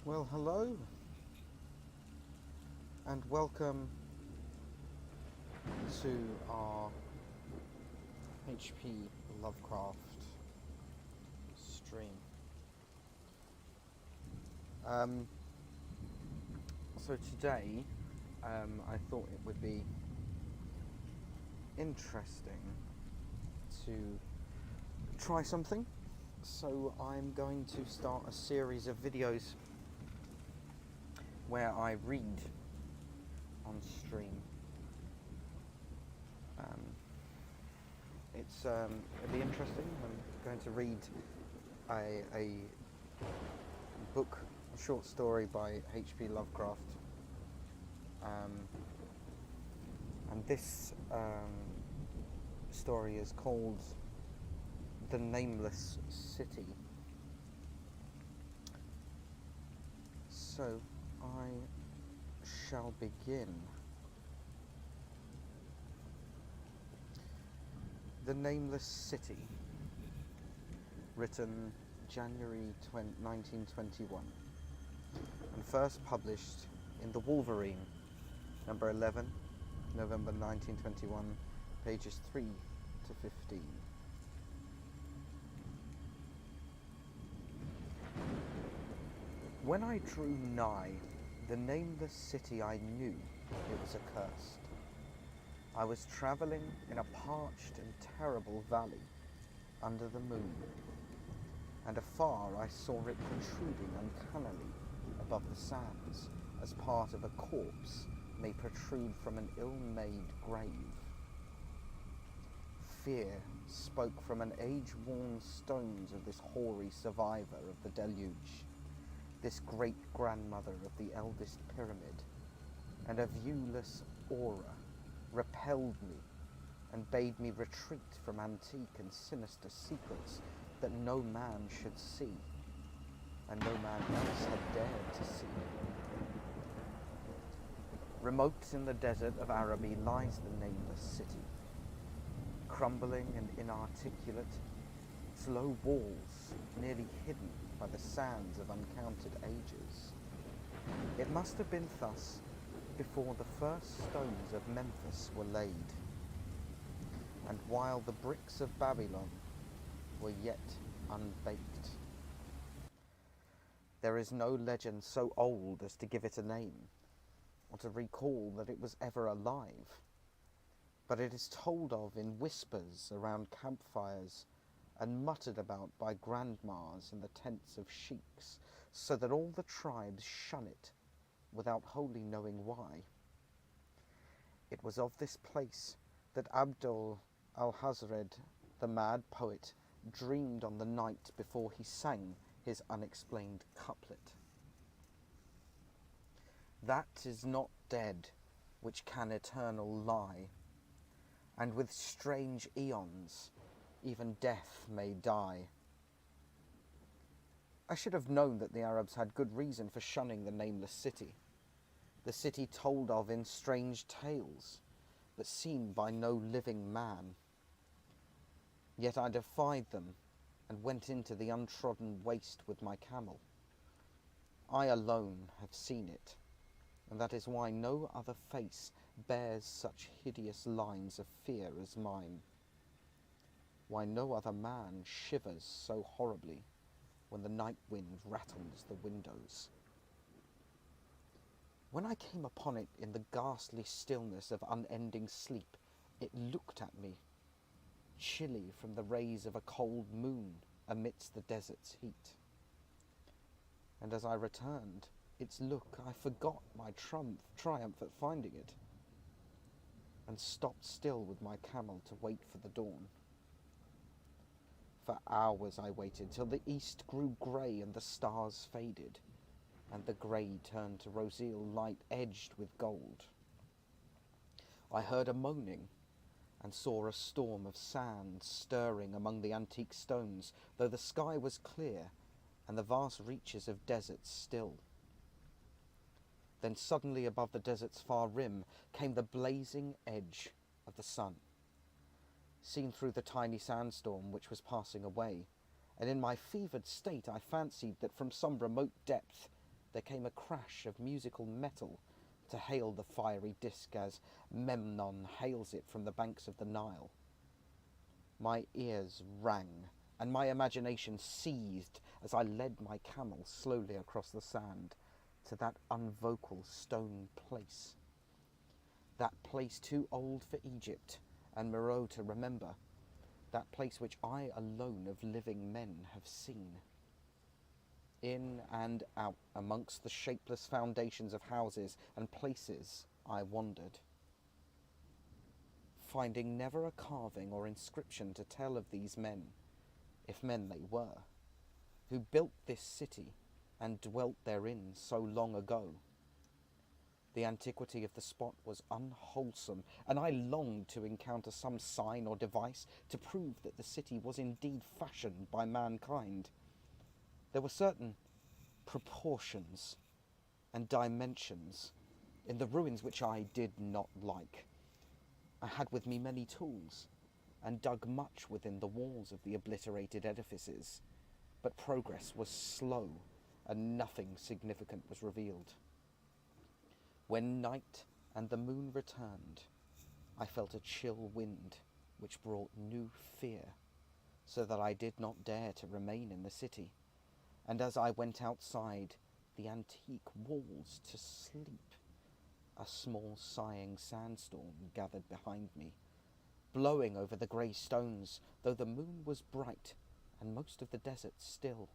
Well, hello, and welcome to our HP Lovecraft stream. So today, I thought it would be interesting to try something. So I'm going to start a series of videos where I read on stream. It'll be interesting. I'm going to read a book, a short story by HP Lovecraft, and this story is called The Nameless City. So I shall begin. The Nameless City, written January 1921, and first published in The Wolverine, number 11, November 1921, pages 3 to 15. When I drew nigh the nameless city, I knew it was accursed. I was travelling in a parched and terrible valley under the moon, and afar I saw it protruding uncannily above the sands, as part of a corpse may protrude from an ill-made grave. Fear spoke from an age-worn stones of this hoary survivor of the deluge, this great-grandmother of the eldest pyramid, and a viewless aura repelled me and bade me retreat from antique and sinister secrets that no man should see, and no man else had dared to see. Remote in the desert of Araby lies the nameless city, crumbling and inarticulate, its low walls nearly hidden by the sands of uncounted ages. It must have been thus before the first stones of Memphis were laid, and while the bricks of Babylon were yet unbaked. There is no legend so old as to give it a name, or to recall that it was ever alive, but it is told of in whispers around campfires and muttered about by grandmas in the tents of sheiks, so that all the tribes shun it without wholly knowing why. It was of this place that Abdul al-Hazred, the mad poet, dreamed on the night before he sang his unexplained couplet. That is not dead which can eternal lie, and with strange aeons even death may die. I should have known that the Arabs had good reason for shunning the nameless city, the city told of in strange tales, but seen by no living man. Yet I defied them and went into the untrodden waste with my camel. I alone have seen it, and that is why no other face bears such hideous lines of fear as mine, why no other man shivers so horribly when the night wind rattles the windows. When I came upon it in the ghastly stillness of unending sleep, it looked at me, chilly from the rays of a cold moon amidst the desert's heat. And as I returned its look, I forgot my triumph at finding it, and stopped still with my camel to wait for the dawn. For hours I waited, till the east grew grey and the stars faded, and the grey turned to roseal light edged with gold. I heard a moaning, and saw a storm of sand stirring among the antique stones, though the sky was clear and the vast reaches of desert still. Then suddenly above the desert's far rim came the blazing edge of the sun, seen through the tiny sandstorm which was passing away, and in my fevered state I fancied that from some remote depth there came a crash of musical metal to hail the fiery disc as Memnon hails it from the banks of the Nile. My ears rang, and my imagination seethed as I led my camel slowly across the sand to that unvocal stone place. That place too old for Egypt and Moreau to remember. That place which I alone of living men have seen. In and out amongst the shapeless foundations of houses and places I wandered, finding never a carving or inscription to tell of these men, if men they were, who built this city and dwelt therein so long ago. The antiquity of the spot was unwholesome, and I longed to encounter some sign or device to prove that the city was indeed fashioned by mankind. There were certain proportions and dimensions in the ruins which I did not like. I had with me many tools, and dug much within the walls of the obliterated edifices, but progress was slow, and nothing significant was revealed. When night and the moon returned, I felt a chill wind which brought new fear, so that I did not dare to remain in the city, and as I went outside the antique walls to sleep, a small sighing sandstorm gathered behind me, blowing over the grey stones, though the moon was bright and most of the desert still.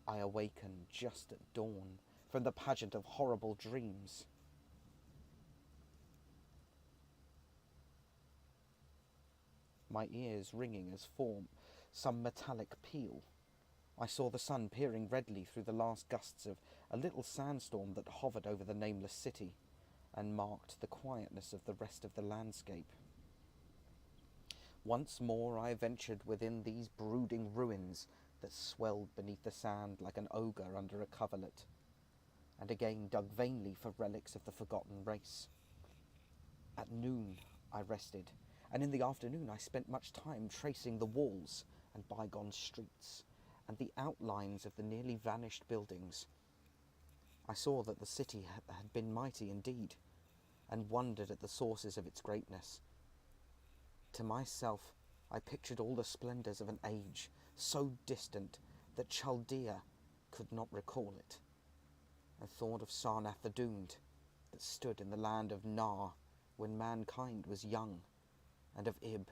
I awakened just at dawn from the pageant of horrible dreams. My ears ringing as for some metallic peal. I saw the sun peering redly through the last gusts of a little sandstorm that hovered over the nameless city and marked the quietness of the rest of the landscape. Once more I ventured within these brooding ruins that swelled beneath the sand like an ogre under a coverlet, and again dug vainly for relics of the forgotten race. At noon I rested, and in the afternoon I spent much time tracing the walls and bygone streets, and the outlines of the nearly vanished buildings. I saw that the city had been mighty indeed, and wondered at the sources of its greatness. To myself, I pictured all the splendours of an age so distant that Chaldea could not recall it, and thought of Sarnath the Doomed, that stood in the land of Nar when mankind was young, and of Ib,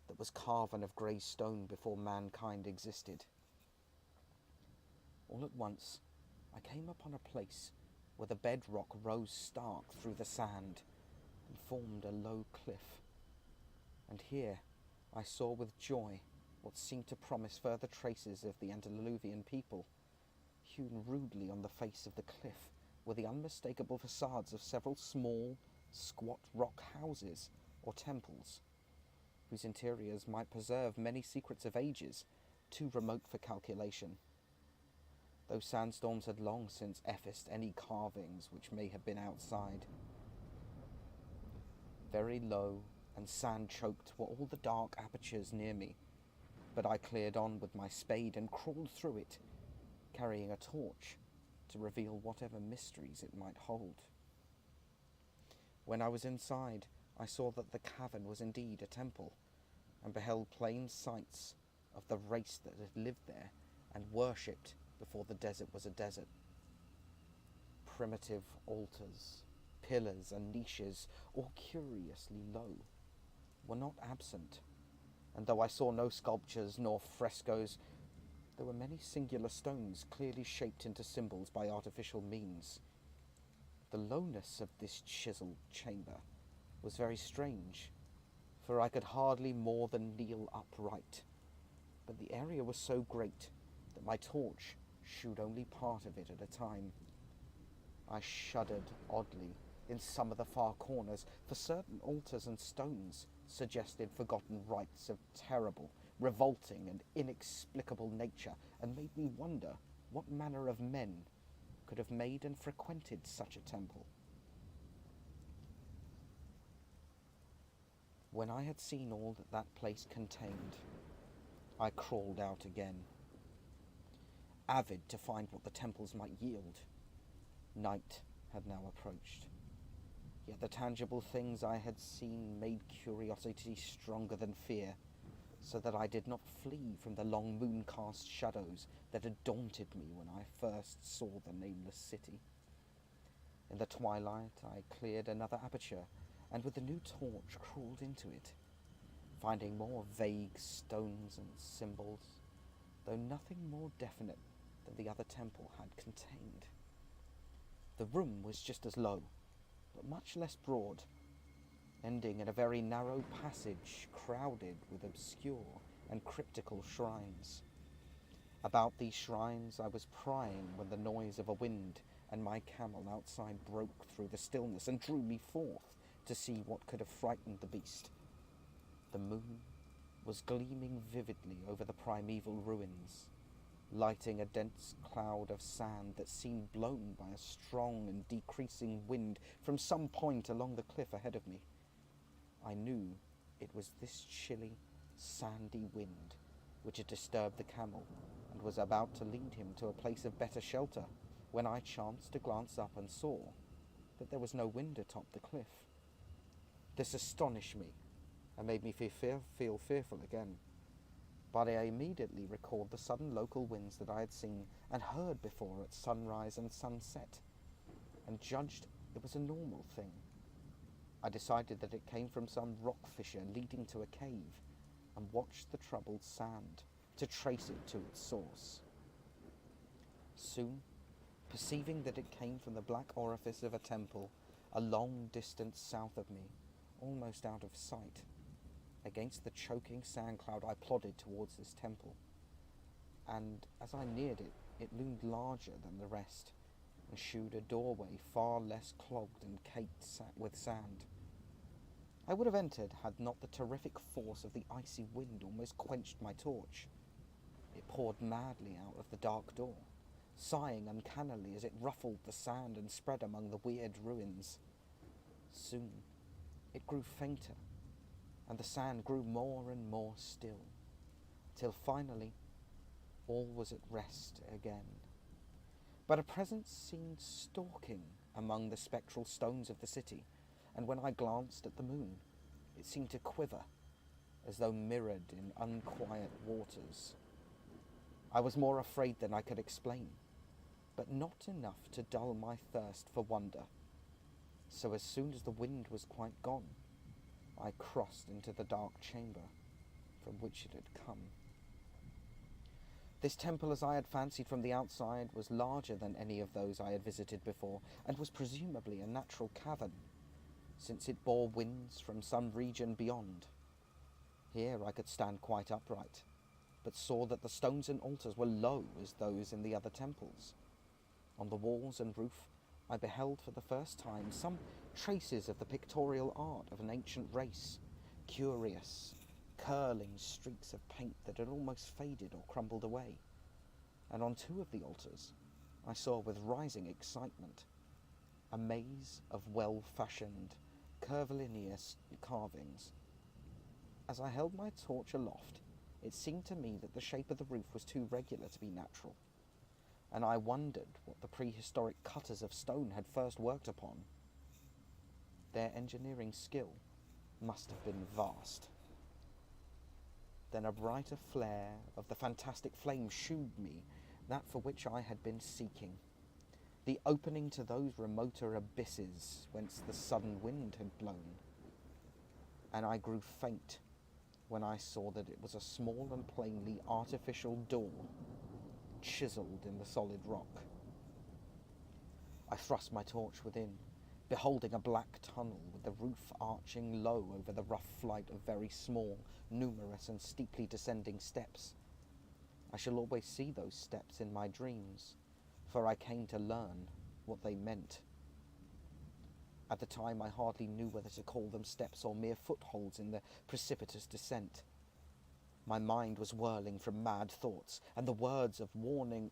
that was carven of grey stone before mankind existed. All at once, I came upon a place where the bedrock rose stark through the sand and formed a low cliff. And here I saw with joy what seemed to promise further traces of the antediluvian people. Hewn rudely on the face of the cliff were the unmistakable facades of several small, squat rock houses or temples, whose interiors might preserve many secrets of ages too remote for calculation. Those sandstorms had long since effaced any carvings which may have been outside. Very low and sand-choked were all the dark apertures near me, but I cleared on with my spade and crawled through it, carrying a torch to reveal whatever mysteries it might hold. When I was inside, I saw that the cavern was indeed a temple, and beheld plain sights of the race that had lived there and worshipped before the desert was a desert. Primitive altars, pillars and niches, all curiously low, were not absent, and though I saw no sculptures nor frescoes, there were many singular stones clearly shaped into symbols by artificial means. The lowness of this chiselled chamber was very strange, for I could hardly more than kneel upright, but the area was so great that my torch shewed only part of it at a time. I shuddered oddly in some of the far corners, for certain altars and stones suggested forgotten rites of terrible, revolting and inexplicable nature, and made me wonder what manner of men could have made and frequented such a temple. When I had seen all that that place contained, I crawled out again. avid to find what the temples might yield. Night had now approached, yet the tangible things I had seen made curiosity stronger than fear, so that I did not flee from the long moon-cast shadows that had daunted me when I first saw the nameless city. In the twilight I cleared another aperture, and with the new torch crawled into it, finding more vague stones and symbols, though nothing more definite than the other temple had contained. The room was just as low, but much less broad, ending in a very narrow passage crowded with obscure and cryptical shrines. About these shrines I was prying when the noise of a wind and my camel outside broke through the stillness and drew me forth to see what could have frightened the beast. The moon was gleaming vividly over the primeval ruins, lighting a dense cloud of sand that seemed blown by a strong and decreasing wind from some point along the cliff ahead of me. I knew it was this chilly, sandy wind which had disturbed the camel and was about to lead him to a place of better shelter, when I chanced to glance up and saw that there was no wind atop the cliff. This astonished me and made me feel fearful again, but I immediately recalled the sudden local winds that I had seen and heard before at sunrise and sunset, and judged it was a normal thing. I decided that it came from some rock fissure leading to a cave, and watched the troubled sand to trace it to its source. Soon, perceiving that it came from the black orifice of a temple a long distance south of me, almost out of sight, against the choking sand cloud I plodded towards this temple, and as I neared it, it loomed larger than the rest, and shewed a doorway far less clogged and caked with sand. I would have entered had not the terrific force of the icy wind almost quenched my torch. It poured madly out of the dark door, sighing uncannily as it ruffled the sand and spread among the weird ruins. Soon it grew fainter, and the sand grew more and more still, till finally all was at rest again. But a presence seemed stalking among the spectral stones of the city, and when I glanced at the moon, it seemed to quiver, as though mirrored in unquiet waters. I was more afraid than I could explain, but not enough to dull my thirst for wonder. So as soon as the wind was quite gone, I crossed into the dark chamber from which it had come. This temple, as I had fancied from the outside, was larger than any of those I had visited before, and was presumably a natural cavern, since it bore winds from some region beyond. Here I could stand quite upright, but saw that the stones and altars were low as those in the other temples. On the walls and roof I beheld for the first time some traces of the pictorial art of an ancient race, curious, curling streaks of paint that had almost faded or crumbled away. And on two of the altars I saw with rising excitement a maze of well-fashioned, curvilinear carvings. As I held my torch aloft, it seemed to me that the shape of the roof was too regular to be natural, and I wondered what the prehistoric cutters of stone had first worked upon. Their engineering skill must have been vast. Then a brighter flare of the fantastic flame shewed me that for which I had been seeking, the opening to those remoter abysses whence the sudden wind had blown, and I grew faint when I saw that it was a small and plainly artificial door, chiselled in the solid rock. I thrust my torch within, beholding a black tunnel with the roof arching low over the rough flight of very small, numerous and steeply descending steps. I shall always see those steps in my dreams, for I came to learn what they meant. At the time I hardly knew whether to call them steps or mere footholds in the precipitous descent. My mind was whirling from mad thoughts, and the words of warning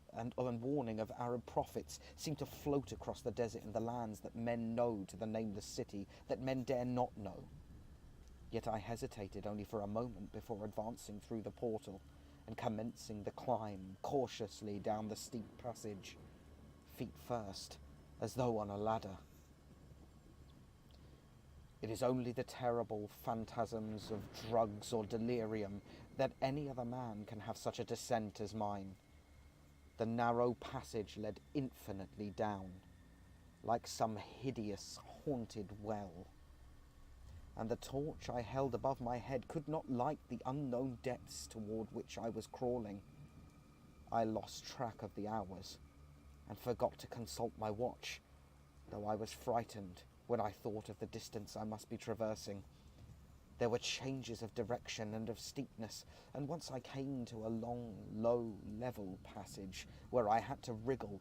of Arab prophets seemed to float across the desert and the lands that men know to the nameless city that men dare not know. Yet I hesitated only for a moment before advancing through the portal, and commencing the climb cautiously down the steep passage, feet first, as though on a ladder. It is only the terrible phantasms of drugs or delirium that any other man can have such a descent as mine. The narrow passage led infinitely down, like some hideous, haunted well, and the torch I held above my head could not light the unknown depths toward which I was crawling. I lost track of the hours, and forgot to consult my watch, though I was frightened when I thought of the distance I must be traversing. There were changes of direction and of steepness, and once I came to a long, low, level passage where I had to wriggle,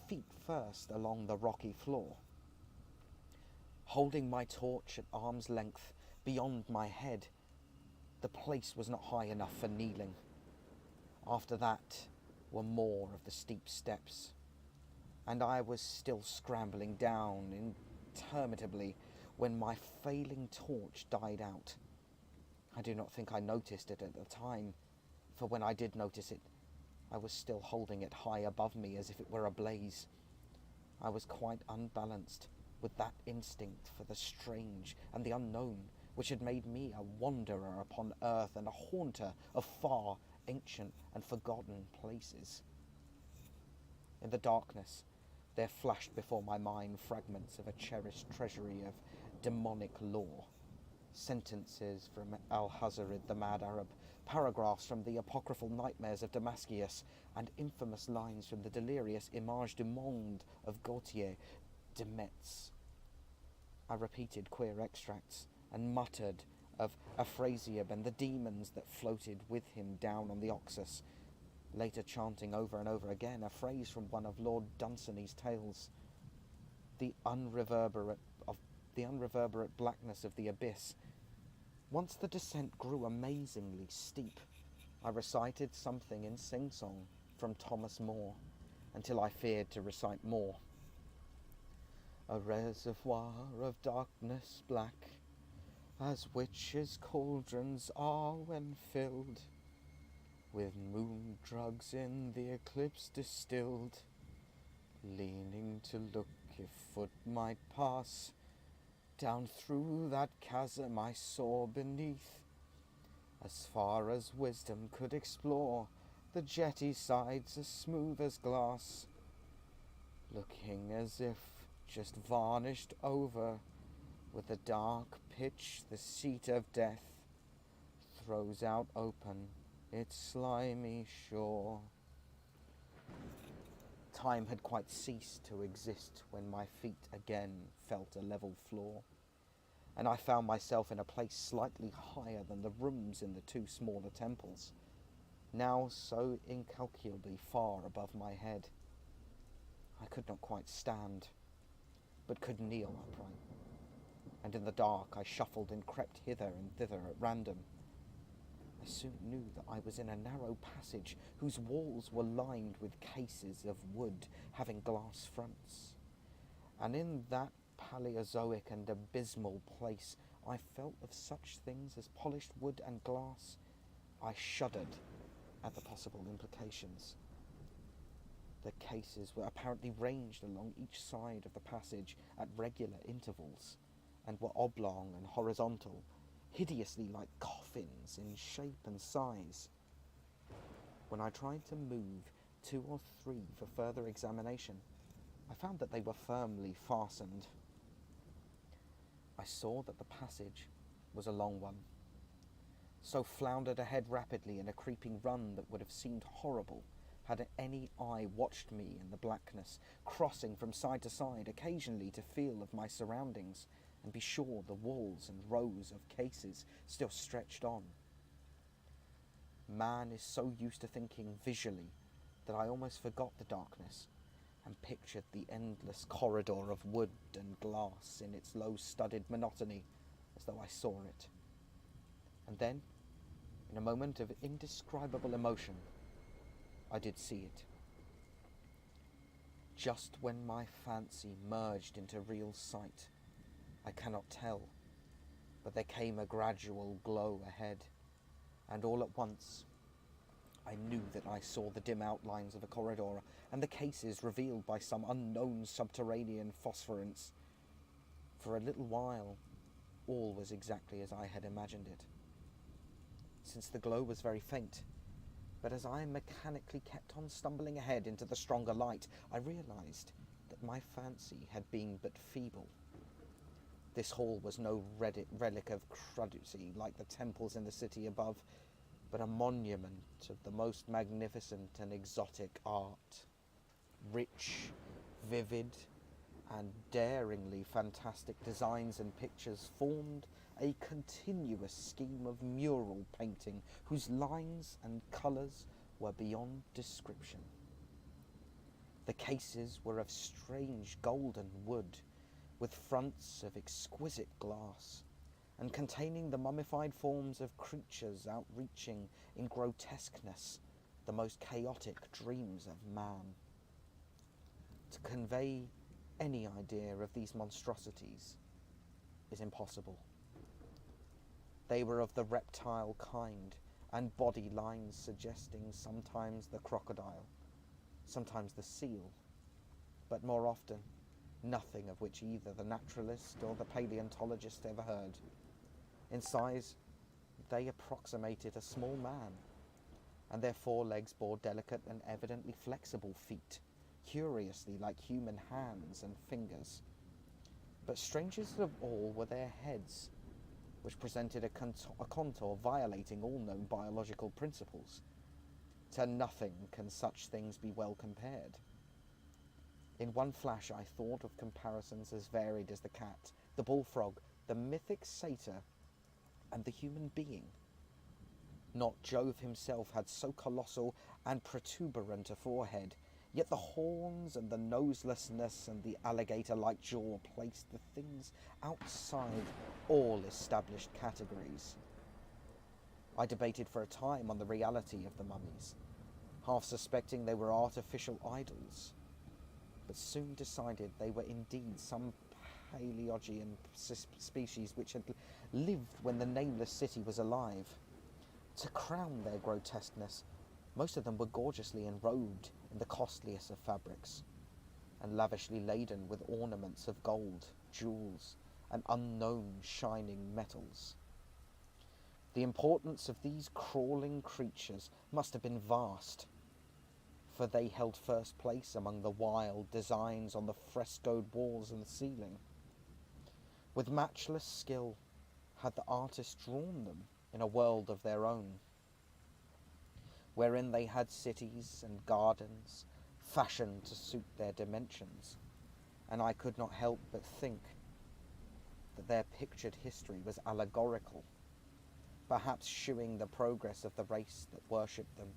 feet first, along the rocky floor. Holding my torch at arm's length beyond my head, the place was not high enough for kneeling. After that were more of the steep steps, and I was still scrambling down interminably when my failing torch died out. I do not think I noticed it at the time, for when I did notice it, I was still holding it high above me as if it were ablaze. I was quite unbalanced with that instinct for the strange and the unknown which had made me a wanderer upon earth and a haunter of far, ancient and forgotten places. In the darkness there flashed before my mind fragments of a cherished treasury of demonic lore, sentences from Al-Hazarid the Mad Arab, paragraphs from the apocryphal nightmares of Damascus, and infamous lines from the delirious Images du Monde of Gautier de Metz. I repeated queer extracts and muttered of Afrasiab and the demons that floated with him down on the Oxus, later chanting over and over again a phrase from one of Lord Dunsany's tales. The unreverberate blackness of the abyss. Once the descent grew amazingly steep, I recited something in sing-song from Thomas Moore, until I feared to recite more. A reservoir of darkness black, as witches' cauldrons are when filled, with moon drugs in the eclipse distilled, leaning to look if foot might pass, down through that chasm I saw beneath, as far as wisdom could explore, the jetty sides as smooth as glass, looking as if just varnished over with the dark pitch the seat of death throws out open its slimy shore. Time had quite ceased to exist when my feet again felt a level floor, and I found myself in a place slightly higher than the rooms in the two smaller temples, now so incalculably far above my head. I could not quite stand, but could kneel upright, and in the dark I shuffled and crept hither and thither at random. I soon knew that I was in a narrow passage whose walls were lined with cases of wood having glass fronts, and in that Paleozoic and abysmal place I felt of such things as polished wood and glass. I shuddered at the possible implications. The cases were apparently ranged along each side of the passage at regular intervals, and were oblong and horizontal, hideously like coffins in shape and size. When I tried to move 2 or 3 for further examination, I found that they were firmly fastened. I saw that the passage was a long one, so floundered ahead rapidly in a creeping run that would have seemed horrible had any eye watched me in the blackness, crossing from side to side occasionally to feel of my surroundings and be sure the walls and rows of cases still stretched on. Man is so used to thinking visually that I almost forgot the darkness and pictured the endless corridor of wood and glass in its low-studded monotony as though I saw it. And then, in a moment of indescribable emotion, I did see it. Just when my fancy merged into real sight, I cannot tell, but there came a gradual glow ahead, and all at once, I knew that I saw the dim outlines of a corridor and the cases revealed by some unknown subterranean phosphorescence. For a little while, all was exactly as I had imagined it, since the glow was very faint. But as I mechanically kept on stumbling ahead into the stronger light, I realized that my fancy had been but feeble. This hall was no relic of crudity like the temples in the city above, but a monument of the most magnificent and exotic art. Rich, vivid, and daringly fantastic designs and pictures formed a continuous scheme of mural painting whose lines and colours were beyond description. The cases were of strange golden wood, with fronts of exquisite glass, and containing the mummified forms of creatures outreaching in grotesqueness the most chaotic dreams of man. To convey any idea of these monstrosities is impossible. They were of the reptile kind, and body lines suggesting sometimes the crocodile, sometimes the seal, but more often nothing of which either the naturalist or the paleontologist ever heard. In size, they approximated a small man, and their forelegs bore delicate and evidently flexible feet, curiously like human hands and fingers. But strangest of all were their heads, which presented a contour violating all known biological principles. To nothing can such things be well compared. In one flash I thought of comparisons as varied as the cat, the bullfrog, the mythic satyr, and the human being. Not Jove himself had so colossal and protuberant a forehead, yet the horns and the noselessness and the alligator-like jaw placed the things outside all established categories. I debated for a time on the reality of the mummies, half suspecting they were artificial idols, but soon decided they were indeed some Paleogean species which had lived when the nameless city was alive. To crown their grotesqueness, most of them were gorgeously enrobed in the costliest of fabrics, and lavishly laden with ornaments of gold, jewels, and unknown shining metals. The importance of these crawling creatures must have been vast, for they held first place among the wild designs on the frescoed walls and the ceiling. With matchless skill had the artist drawn them in a world of their own, wherein they had cities and gardens fashioned to suit their dimensions, and I could not help but think that their pictured history was allegorical, perhaps shewing the progress of the race that worshipped them.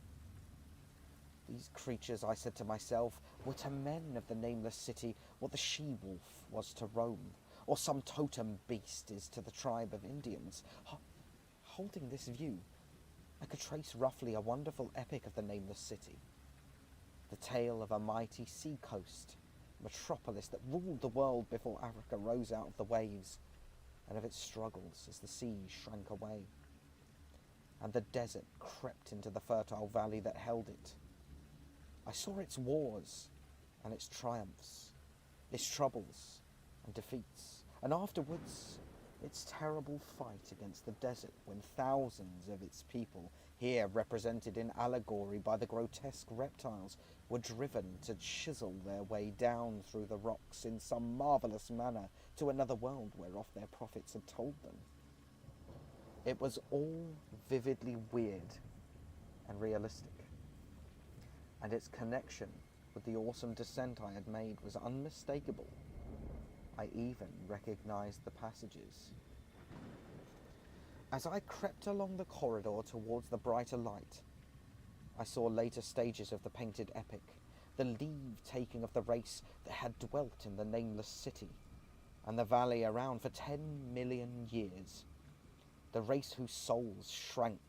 These creatures, I said to myself, were to men of the nameless city what the she-wolf was to Rome, or some totem beast is to the tribe of Indians. Holding this view, I could trace roughly a wonderful epic of the nameless city, the tale of a mighty sea-coast metropolis that ruled the world before Africa rose out of the waves, and of its struggles as the sea shrank away, and the desert crept into the fertile valley that held it. I saw its wars and its triumphs, its troubles and defeats, and afterwards its terrible fight against the desert when thousands of its people, here represented in allegory by the grotesque reptiles, were driven to chisel their way down through the rocks in some marvellous manner to another world whereof their prophets had told them. It was all vividly weird and realistic, and its connection with the awesome descent I had made was unmistakable. I even recognized the passages. As I crept along the corridor towards the brighter light, I saw later stages of the painted epic, the leave-taking of the race that had dwelt in the nameless city and the valley around for 10 million years. The race whose souls shrank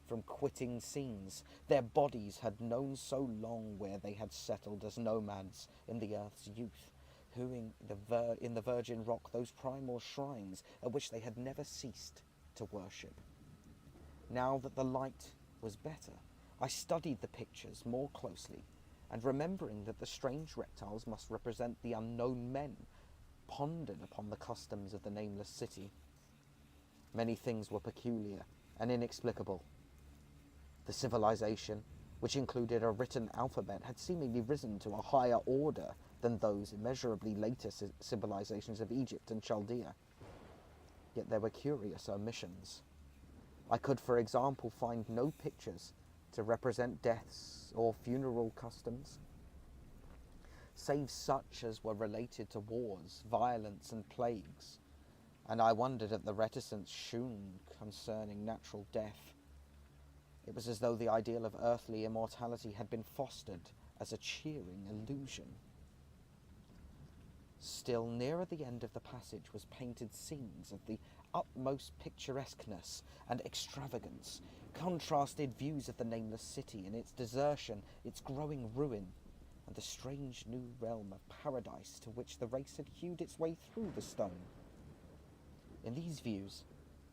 from quitting scenes their bodies had known so long, where they had settled as nomads in the earth's youth, hewing in the virgin rock those primal shrines at which they had never ceased to worship. Now that the light was better, I studied the pictures more closely, and remembering that the strange reptiles must represent the unknown men, pondered upon the customs of the nameless city. Many things were peculiar and inexplicable. The civilization, which included a written alphabet, had seemingly risen to a higher order than those immeasurably later civilizations of Egypt and Chaldea. Yet there were curious omissions. I could, for example, find no pictures to represent deaths or funeral customs, save such as were related to wars, violence, and plagues, and I wondered at the reticence shewn concerning natural death. It was as though the ideal of earthly immortality had been fostered as a cheering illusion. Still, nearer the end of the passage was painted scenes of the utmost picturesqueness and extravagance, contrasted views of the nameless city and its desertion, its growing ruin, and the strange new realm of paradise to which the race had hewed its way through the stone. In these views,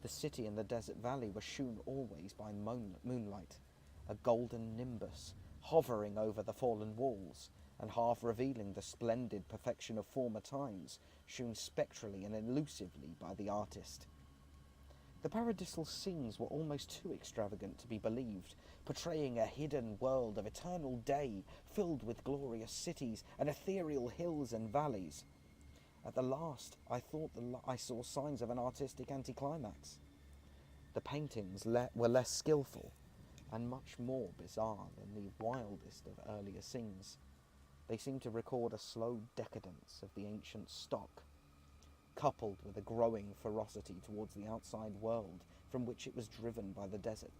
the city and the desert valley were shewn always by moonlight, a golden nimbus hovering over the fallen walls, and half revealing the splendid perfection of former times, shewn spectrally and elusively by the artist. The paradisal scenes were almost too extravagant to be believed, portraying a hidden world of eternal day, filled with glorious cities and ethereal hills and valleys. At the last, I thought I saw signs of an artistic anticlimax. The paintings were less skillful and much more bizarre than the wildest of earlier scenes. They seemed to record a slow decadence of the ancient stock, coupled with a growing ferocity towards the outside world from which it was driven by the desert.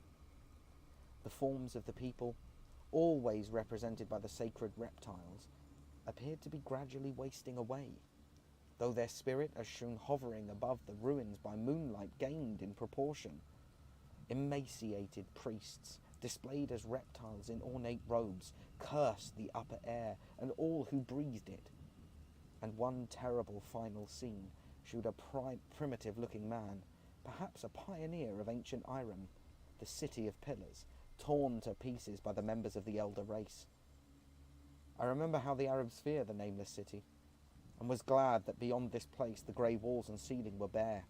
The forms of the people, always represented by the sacred reptiles, appeared to be gradually wasting away, though their spirit, as shown hovering above the ruins by moonlight, gained in proportion. Emaciated priests, displayed as reptiles in ornate robes, cursed the upper air and all who breathed it. And one terrible final scene showed a primitive-looking man, perhaps a pioneer of ancient Iram, the city of pillars, torn to pieces by the members of the elder race. I remember how the Arabs fear the nameless city, and was glad that beyond this place the grey walls and ceiling were bare.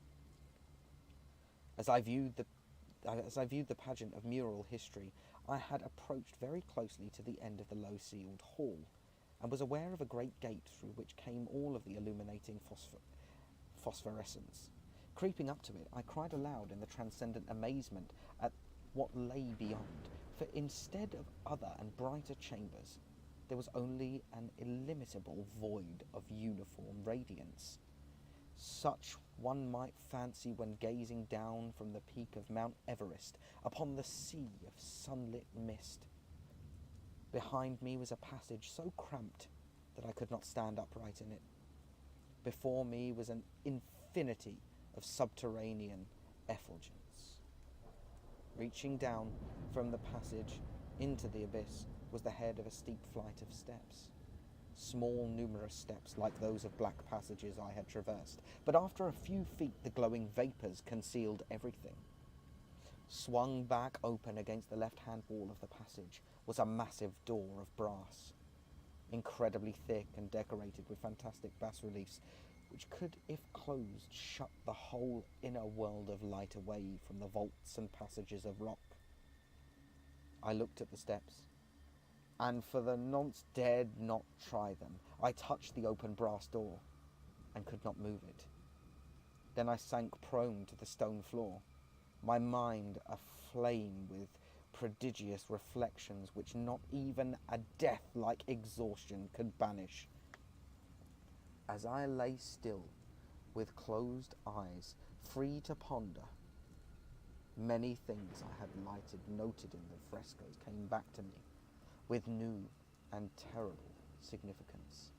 As I viewed the pageant of mural history, I had approached very closely to the end of the low-ceiled hall, and was aware of a great gate through which came all of the illuminating phosphorescence. Creeping up to it, I cried aloud in the transcendent amazement at what lay beyond, for instead of other and brighter chambers, there was only an illimitable void of uniform radiance, such one might fancy when gazing down from the peak of Mount Everest upon the sea of sunlit mist. Behind me was a passage so cramped that I could not stand upright in it. Before me was an infinity of subterranean effulgence. Reaching down from the passage into the abyss was the head of a steep flight of steps. Small, numerous steps like those of black passages I had traversed, but after a few feet the glowing vapours concealed everything. Swung back open against the left-hand wall of the passage was a massive door of brass, incredibly thick and decorated with fantastic bas-reliefs, which could, if closed, shut the whole inner world of light away from the vaults and passages of rock. I looked at the steps, and for the nonce dared not try them. I touched the open brass door, and could not move it. Then I sank prone to the stone floor, my mind aflame with prodigious reflections which not even a death-like exhaustion could banish. As I lay still, with closed eyes, free to ponder, many things I had noted in the frescoes came back to me, with new and terrible significance.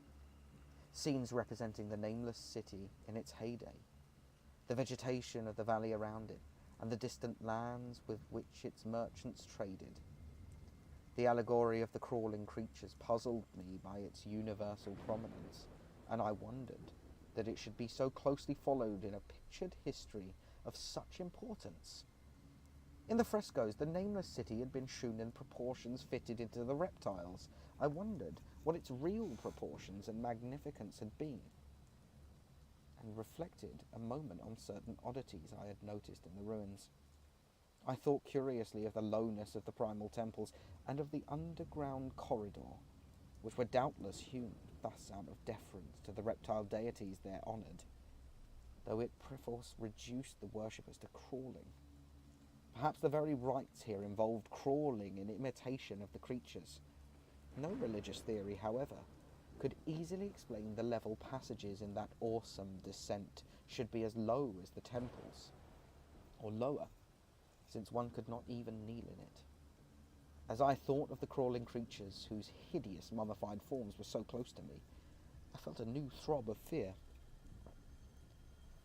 Scenes representing the nameless city in its heyday, the vegetation of the valley around it, and the distant lands with which its merchants traded. The allegory of the crawling creatures puzzled me by its universal prominence, and I wondered that it should be so closely followed in a pictured history of such importance. In the frescoes, the nameless city had been shewn in proportions fitted into the reptiles. I wondered what its real proportions and magnificence had been, and reflected a moment on certain oddities I had noticed in the ruins. I thought curiously of the lowness of the primal temples and of the underground corridor, which were doubtless hewn thus out of deference to the reptile deities there honoured, though it perforce reduced the worshippers to crawling. Perhaps the very rites here involved crawling in imitation of the creatures. No religious theory, however, could easily explain the level passages in that awesome descent should be as low as the temples, or lower, since one could not even kneel in it. As I thought of the crawling creatures whose hideous mummified forms were so close to me, I felt a new throb of fear.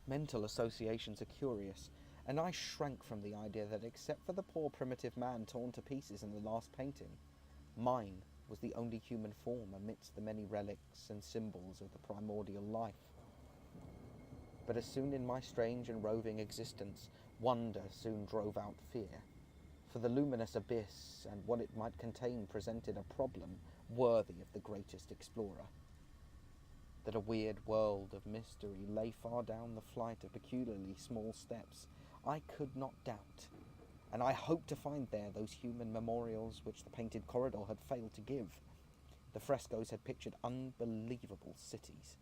Mental associations are curious, and I shrank from the idea that except for the poor primitive man torn to pieces in the last painting, mine was the only human form amidst the many relics and symbols of the primordial life. But as soon in my strange and roving existence, wonder soon drove out fear, for the luminous abyss and what it might contain presented a problem worthy of the greatest explorer. That a weird world of mystery lay far down the flight of peculiarly small steps, I could not doubt, and I hoped to find there those human memorials which the painted corridor had failed to give. The frescoes had pictured unbelievable cities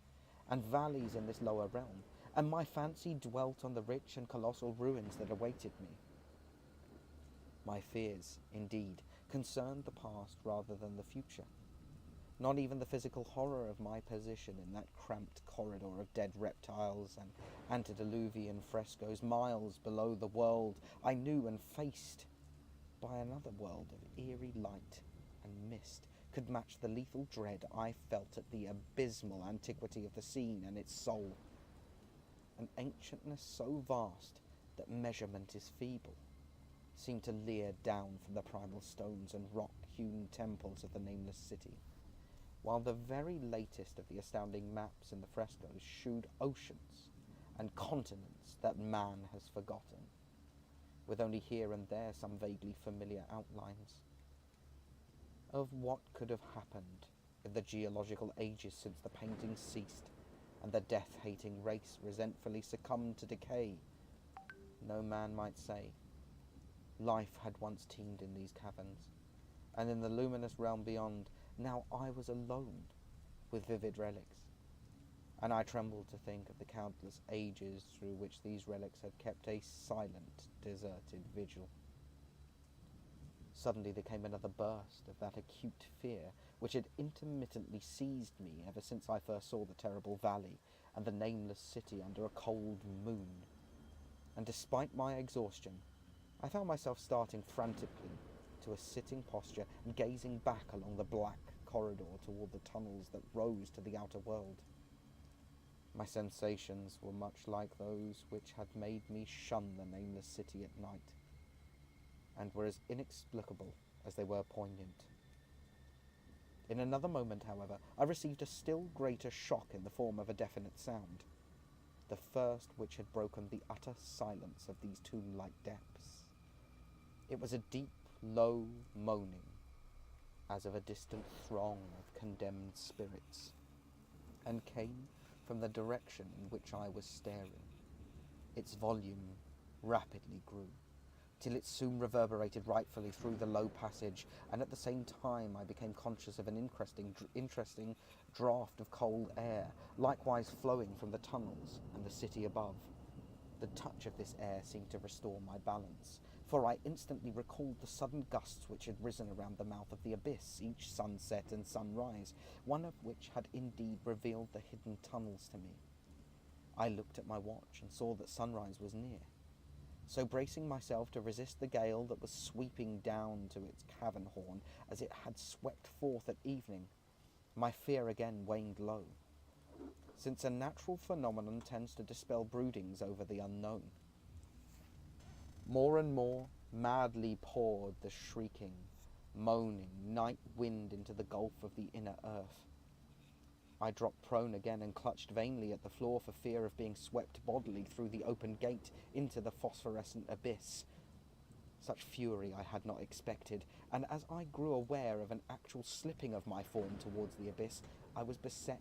and valleys in this lower realm, and my fancy dwelt on the rich and colossal ruins that awaited me. My fears, indeed, concerned the past rather than the future. Not even the physical horror of my position in that cramped corridor of dead reptiles and antediluvian frescoes miles below the world I knew and faced by another world of eerie light and mist could match the lethal dread I felt at the abysmal antiquity of the scene and its soul. An ancientness so vast that measurement is feeble seemed to leer down from the primal stones and rock-hewn temples of the nameless city, while the very latest of the astounding maps in the frescoes shewed oceans and continents that man has forgotten, with only here and there some vaguely familiar outlines of what could have happened in the geological ages since the painting ceased and the death-hating race resentfully succumbed to decay. No man might say. Life had once teemed in these caverns, and in the luminous realm beyond, now I was alone with vivid relics, and I trembled to think of the countless ages through which these relics had kept a silent, deserted vigil. Suddenly there came another burst of that acute fear which had intermittently seized me ever since I first saw the terrible valley and the nameless city under a cold moon, and despite my exhaustion, I found myself starting frantically to a sitting posture and gazing back along the black corridor toward the tunnels that rose to the outer world. My sensations were much like those which had made me shun the nameless city at night, and were as inexplicable as they were poignant. In another moment, however, I received a still greater shock in the form of a definite sound, the first which had broken the utter silence of these tomb-like depths. It was a deep, low moaning, as of a distant throng of condemned spirits, and came from the direction in which I was staring. Its volume rapidly grew, till it soon reverberated rightfully through the low passage, and at the same time I became conscious of an interesting draught of cold air, likewise flowing from the tunnels and the city above. The touch of this air seemed to restore my balance, for I instantly recalled the sudden gusts which had risen around the mouth of the abyss each sunset and sunrise, one of which had indeed revealed the hidden tunnels to me. I looked at my watch and saw that sunrise was near. So bracing myself to resist the gale that was sweeping down to its cavern horn as it had swept forth at evening, my fear again waned low, since a natural phenomenon tends to dispel broodings over the unknown. More and more madly poured the shrieking, moaning night wind into the gulf of the inner earth. I dropped prone again and clutched vainly at the floor for fear of being swept bodily through the open gate into the phosphorescent abyss. Such fury I had not expected, and as I grew aware of an actual slipping of my form towards the abyss, I was beset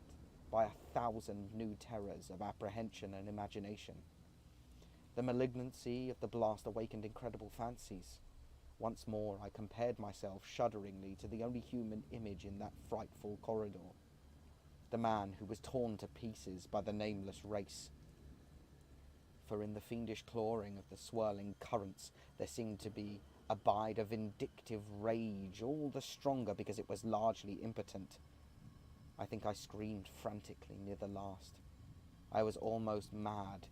by 1,000 new terrors of apprehension and imagination. The malignancy of the blast awakened incredible fancies. Once more I compared myself shudderingly to the only human image in that frightful corridor, the man who was torn to pieces by the nameless race. For in the fiendish clawing of the swirling currents there seemed to abide a vindictive rage, all the stronger because it was largely impotent. I think I screamed frantically near the last. I was almost mad,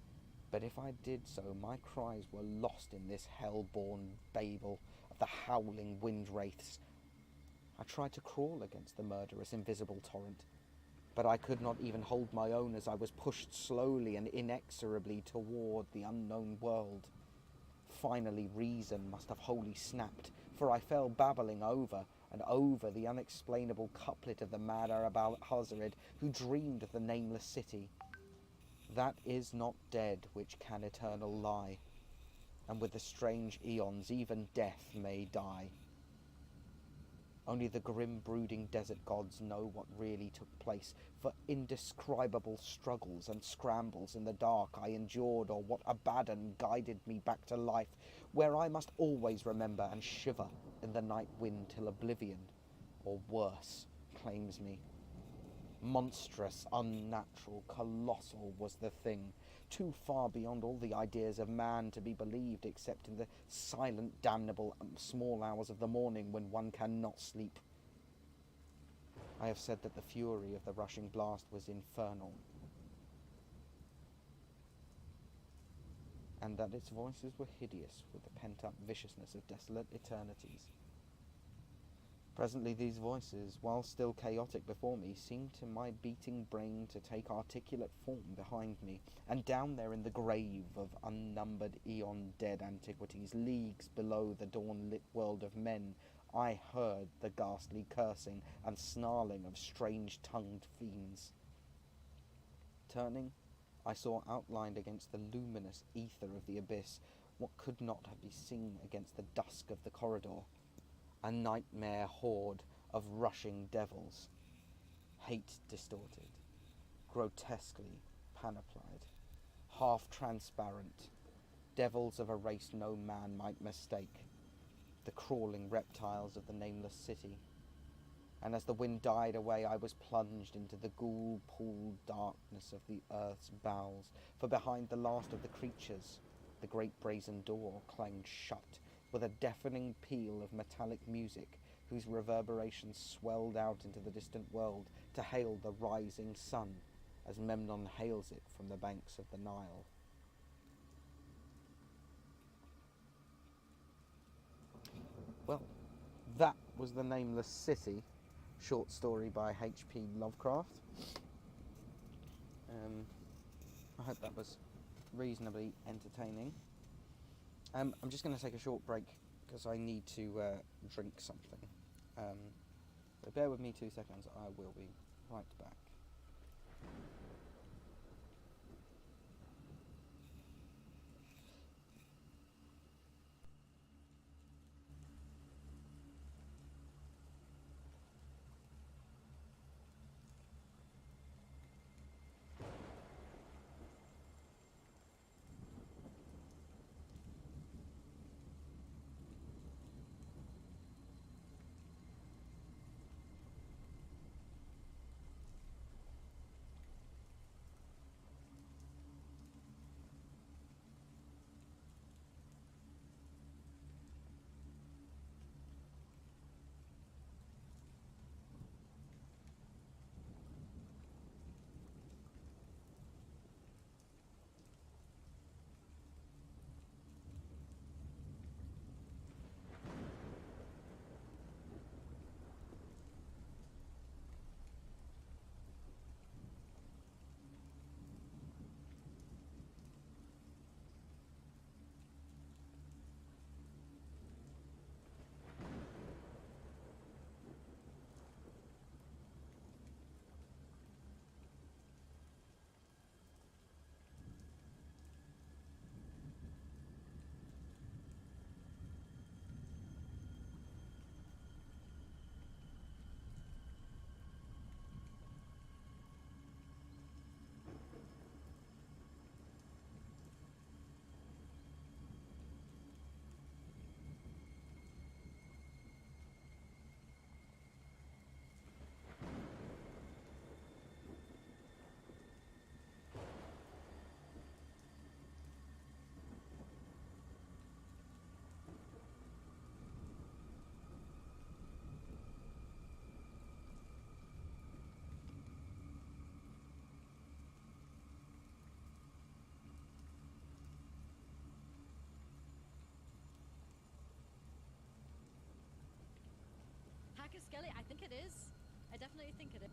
but if I did so, my cries were lost in this hell-born babel of the howling wind wraiths. I tried to crawl against the murderous invisible torrent, but I could not even hold my own as I was pushed slowly and inexorably toward the unknown world. Finally reason must have wholly snapped, for I fell babbling over and over the unexplainable couplet of the mad Arab Al-Hazred who dreamed of the nameless city. That is not dead which can eternal lie, and with the strange eons even death may die. Only the grim brooding desert gods know what really took place, for indescribable struggles and scrambles in the dark I endured, or what Abaddon guided me back to life, where I must always remember and shiver in the night wind till oblivion, or worse, claims me. Monstrous, unnatural, colossal was the thing, too far beyond all the ideas of man to be believed except in the silent, damnable small hours of the morning when one cannot sleep. I have said that the fury of the rushing blast was infernal, and that its voices were hideous with the pent-up viciousness of desolate eternities. Presently these voices, while still chaotic before me, seemed to my beating brain to take articulate form behind me, and down there in the grave of unnumbered eon-dead antiquities, leagues below the dawn-lit world of men, I heard the ghastly cursing and snarling of strange-tongued fiends. Turning, I saw outlined against the luminous ether of the abyss what could not have been seen against the dusk of the corridor. A nightmare horde of rushing devils, hate-distorted, grotesquely panoplied, half-transparent, devils of a race no man might mistake, the crawling reptiles of the nameless city. And as the wind died away, I was plunged into the ghoul-pooled darkness of the earth's bowels, for behind the last of the creatures, the great brazen door clanged shut, with a deafening peal of metallic music whose reverberations swelled out into the distant world to hail the rising sun as Memnon hails it from the banks of the Nile. Well, that was The Nameless City, short story by HP Lovecraft. I hope that was reasonably entertaining. I'm just going to take a short break because I need to drink something. So bear with me 2 seconds, I will be right back. a skelly? I think it is. I definitely think it is.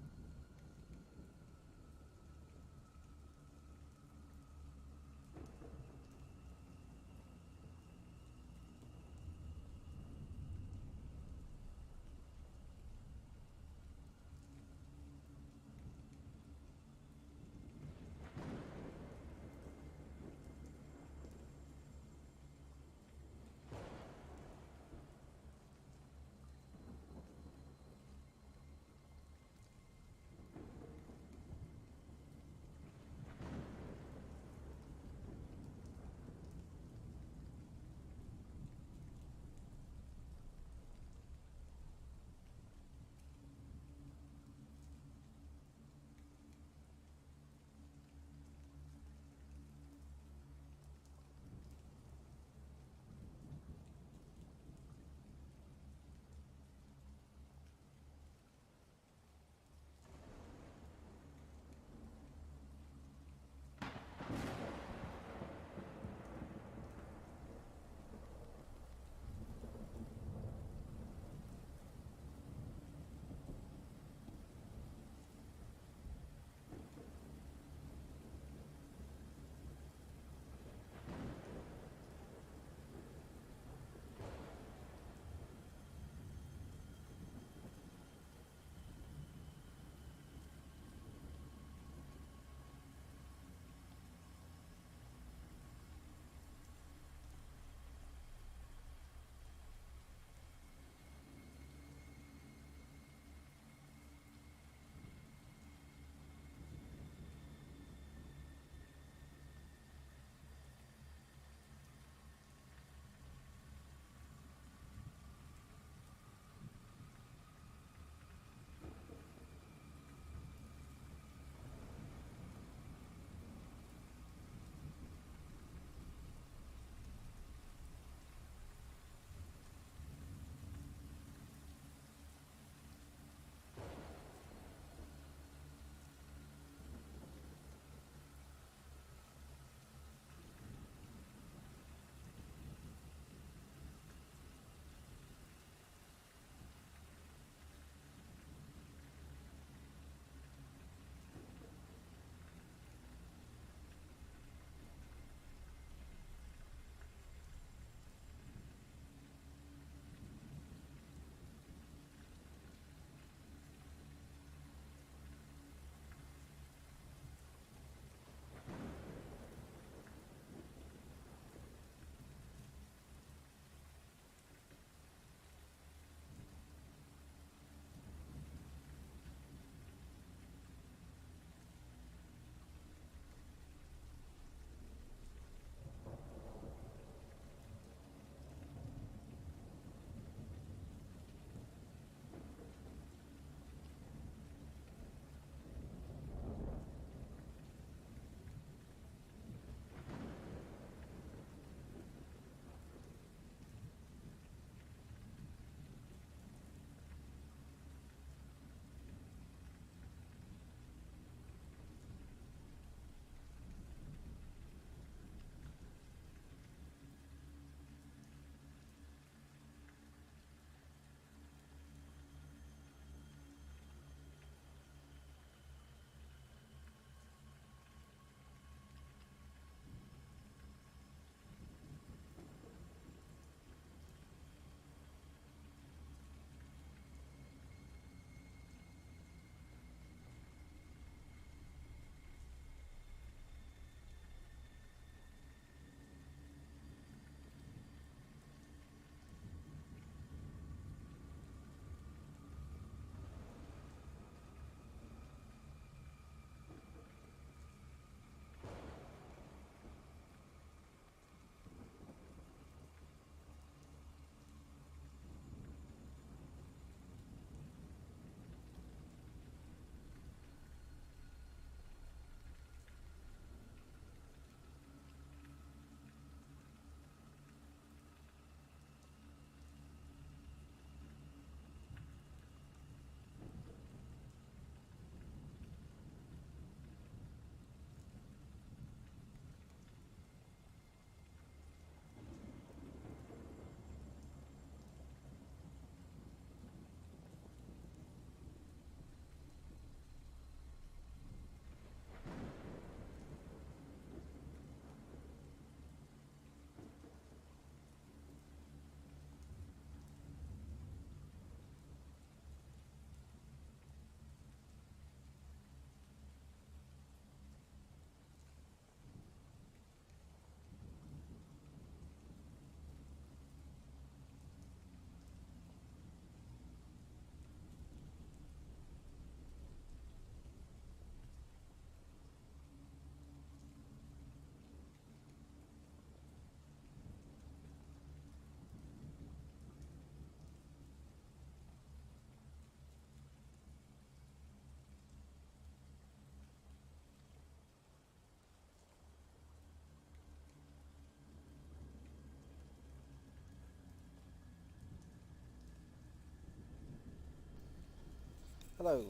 Hello,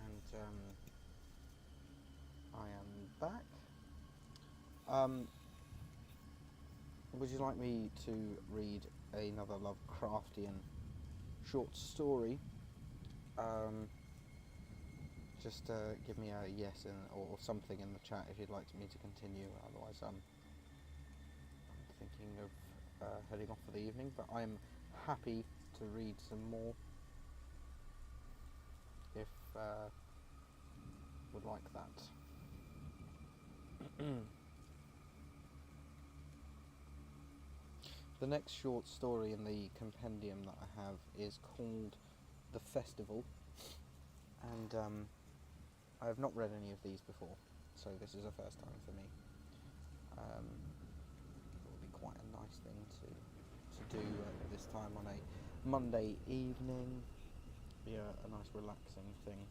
and I am back. Would you like me to read another Lovecraftian short story? Just give me a yes or something in the chat if you'd like me to continue. Otherwise, I'm thinking of heading off for the evening, but I'm happy to read some more if would like that. The next short story in the compendium that I have is called The Festival, and I have not read any of these before, so this is a first time for me. It will be quite a nice thing to do this time on a Monday evening. Be a nice relaxing thing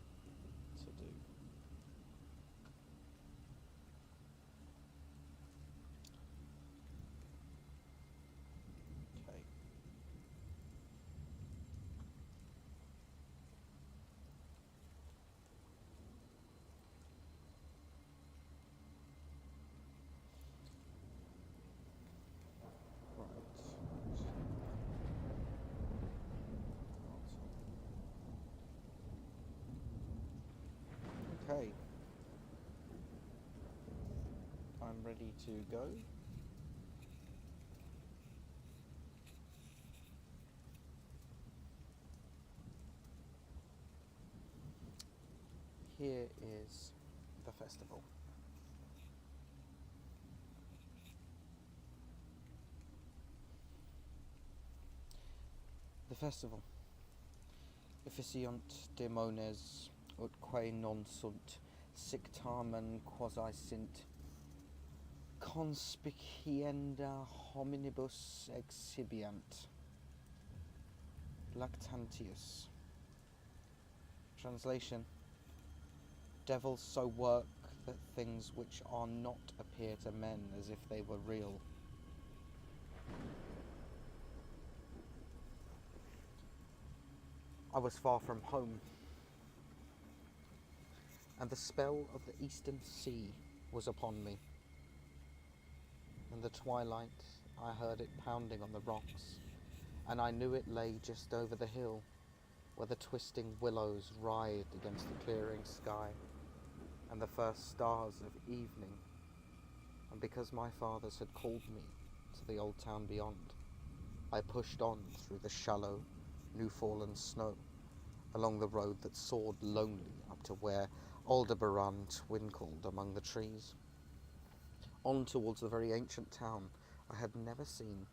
to do. Okay. Right. Okay. I'm ready to go. Here is the festival. The festival. Efficiunt demones utque non sunt, sic tamen quasi sint, conspicienda hominibus exhibiant. Lactantius. Translation. Devils so work that things which are not appear to men as if they were real. I was far from home, and the spell of the eastern sea was upon me. In the twilight I heard it pounding on the rocks, and I knew it lay just over the hill, where the twisting willows writhed against the clearing sky, and the first stars of evening. And because my fathers had called me to the old town beyond, I pushed on through the shallow, new-fallen snow, along the road that soared lonely up to where Aldebaran twinkled among the trees, on towards the very ancient town I had never seen,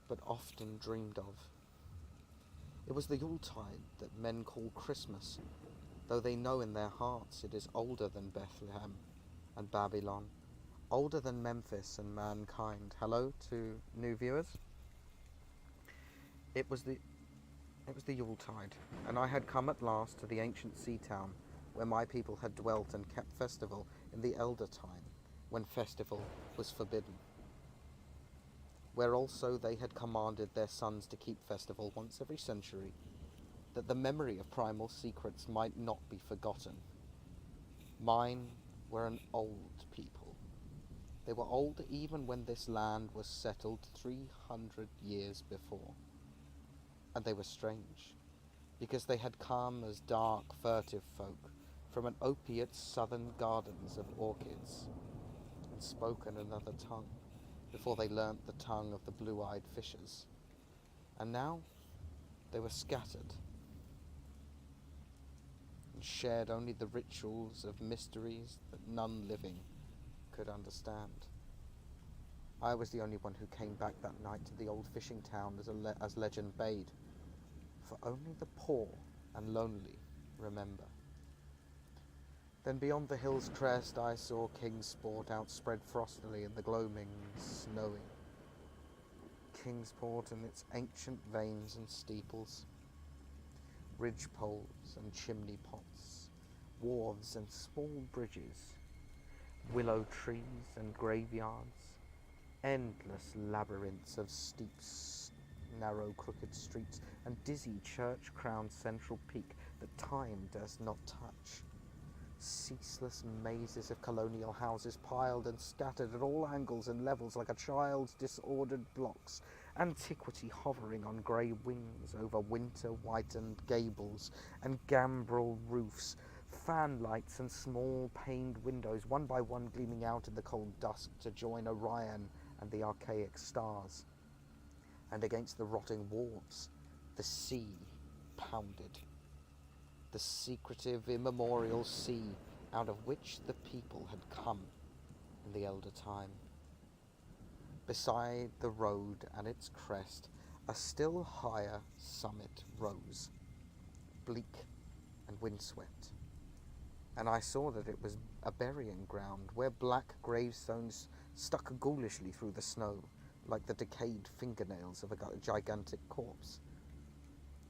but often dreamed of. It was the Yuletide that men call Christmas, though they know in their hearts it is older than Bethlehem and Babylon, older than Memphis and mankind. Hello to new viewers. It was the Yuletide, and I had come at last to the ancient sea town where my people had dwelt and kept festival in the elder time, when festival was forbidden, where also they had commanded their sons to keep festival once every century, that the memory of primal secrets might not be forgotten. Mine were an old people. They were old even when this land was settled 300 years before. And they were strange, because they had come as dark, furtive folk from an opiate southern gardens of orchids, and spoken another tongue before they learnt the tongue of the blue-eyed fishers. And now they were scattered and shared only the rituals of mysteries that none living could understand. I was the only one who came back that night to the old fishing town as legend bade, for only the poor and lonely remember. Then beyond the hill's crest I saw Kingsport outspread frostily in the gloaming snowy. Kingsport and its ancient vanes and steeples, ridge poles and chimney pots, wharves and small bridges, willow trees and graveyards, endless labyrinths of steep, narrow, crooked streets, and dizzy church-crowned central peak that time does not touch. Ceaseless mazes of colonial houses piled and scattered at all angles and levels like a child's disordered blocks, antiquity hovering on grey wings over winter-whitened gables and gambrel roofs, fan lights and small paned windows, one by one gleaming out in the cold dusk to join Orion and the archaic stars. And against the rotting wharves, the sea pounded. The secretive, immemorial sea out of which the people had come in the elder time. Beside the road and its crest, a still higher summit rose, bleak and windswept, and I saw that it was a burying ground where black gravestones stuck ghoulishly through the snow like the decayed fingernails of a gigantic corpse.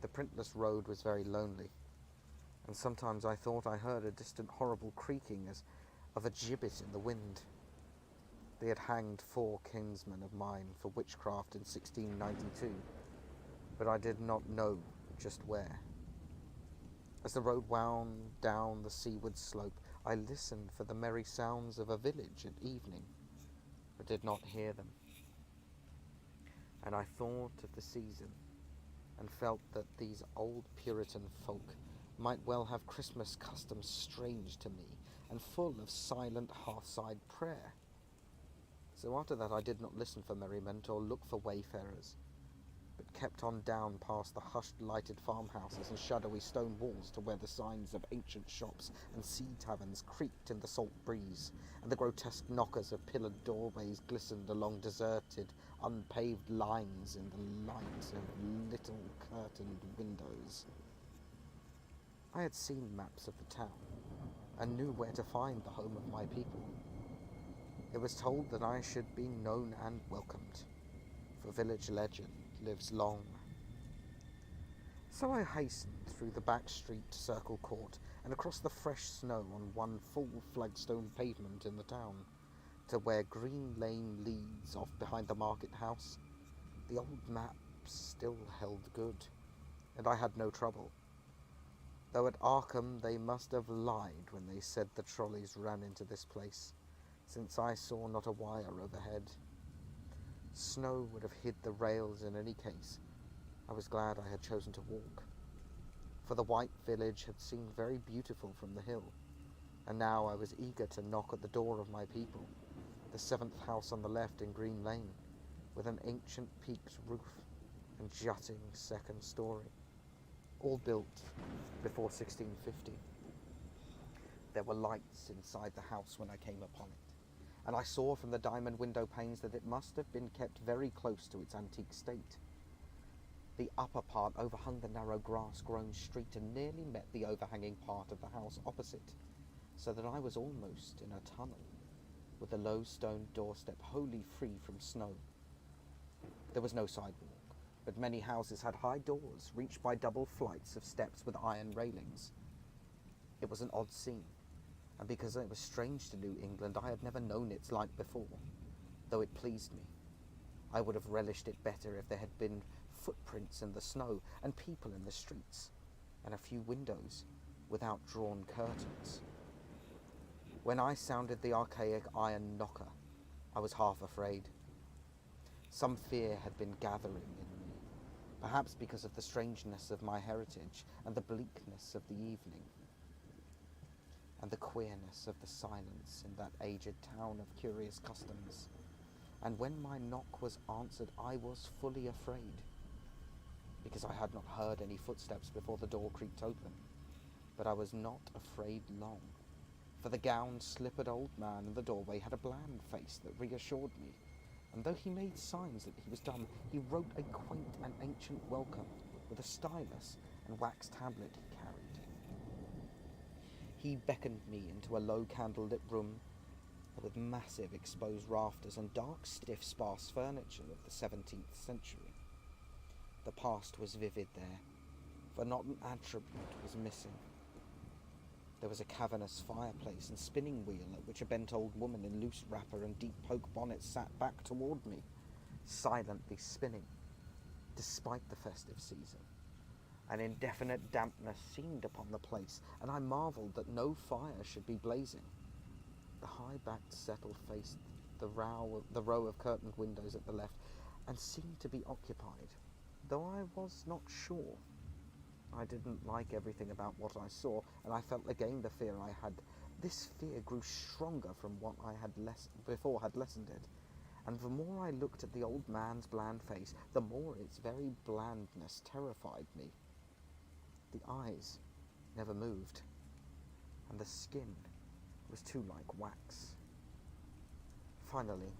The printless road was very lonely, and sometimes I thought I heard a distant horrible creaking as of a gibbet in the wind. They had hanged 4 kinsmen of mine for witchcraft in 1692, but I did not know just where. As the road wound down the seaward slope, I listened for the merry sounds of a village at evening, but did not hear them. And I thought of the season, and felt that these old Puritan folk might well have Christmas customs strange to me, and full of silent hearthside prayer. So after that I did not listen for merriment or look for wayfarers, but kept on down past the hushed lighted farmhouses and shadowy stone walls to where the signs of ancient shops and sea taverns creaked in the salt breeze, and the grotesque knockers of pillared doorways glistened along deserted, unpaved lines in the light of little curtained windows. I had seen maps of the town, and knew where to find the home of my people. It was told that I should be known and welcomed, for village legend lives long. So I hastened through the back street to Circle Court and across the fresh snow on one full flagstone pavement in the town, to where Green Lane leads off behind the market house. The old maps still held good, and I had no trouble, though at Arkham they must have lied when they said the trolleys ran into this place, since I saw not a wire overhead. Snow would have hid the rails in any case. I was glad I had chosen to walk, for the white village had seemed very beautiful from the hill, and now I was eager to knock at the door of my people, the 7th house on the left in Green Lane, with an ancient peaked roof and jutting second story, all built before 1650. There were lights inside the house when I came upon it, and I saw from the diamond window panes that it must have been kept very close to its antique state. The upper part overhung the narrow grass-grown street and nearly met the overhanging part of the house opposite, so that I was almost in a tunnel, with the low stone doorstep wholly free from snow. There was no sidewalk, but many houses had high doors reached by double flights of steps with iron railings. It was an odd scene, and because it was strange to New England, I had never known its like before, though it pleased me. I would have relished it better if there had been footprints in the snow and people in the streets, and a few windows without drawn curtains. When I sounded the archaic iron knocker, I was half afraid. Some fear had been gathering in me, perhaps because of the strangeness of my heritage and the bleakness of the evening, and the queerness of the silence in that aged town of curious customs. And when my knock was answered, I was fully afraid, because I had not heard any footsteps before the door creaked open. But I was not afraid long, for the gowned, slippered old man in the doorway had a bland face that reassured me, and though he made signs that he was dumb, he wrote a quaint and ancient welcome with a stylus and wax tablet he carried. He beckoned me into a low candle-lit room with massive exposed rafters and dark, stiff, sparse furniture of the 17th century. The past was vivid there, for not an attribute was missing. There was a cavernous fireplace and spinning wheel at which a bent old woman in loose wrapper and deep poke bonnet sat back toward me, silently spinning, despite the festive season. An indefinite dampness seemed upon the place, and I marvelled that no fire should be blazing. The high-backed settle faced the row of curtained windows at the left, and seemed to be occupied, though I was not sure. I didn't like everything about what I saw, and I felt again the fear I had. This fear grew stronger from what I had before had lessened it, and the more I looked at the old man's bland face, the more its very blandness terrified me. The eyes never moved, and the skin was too like wax. Finally,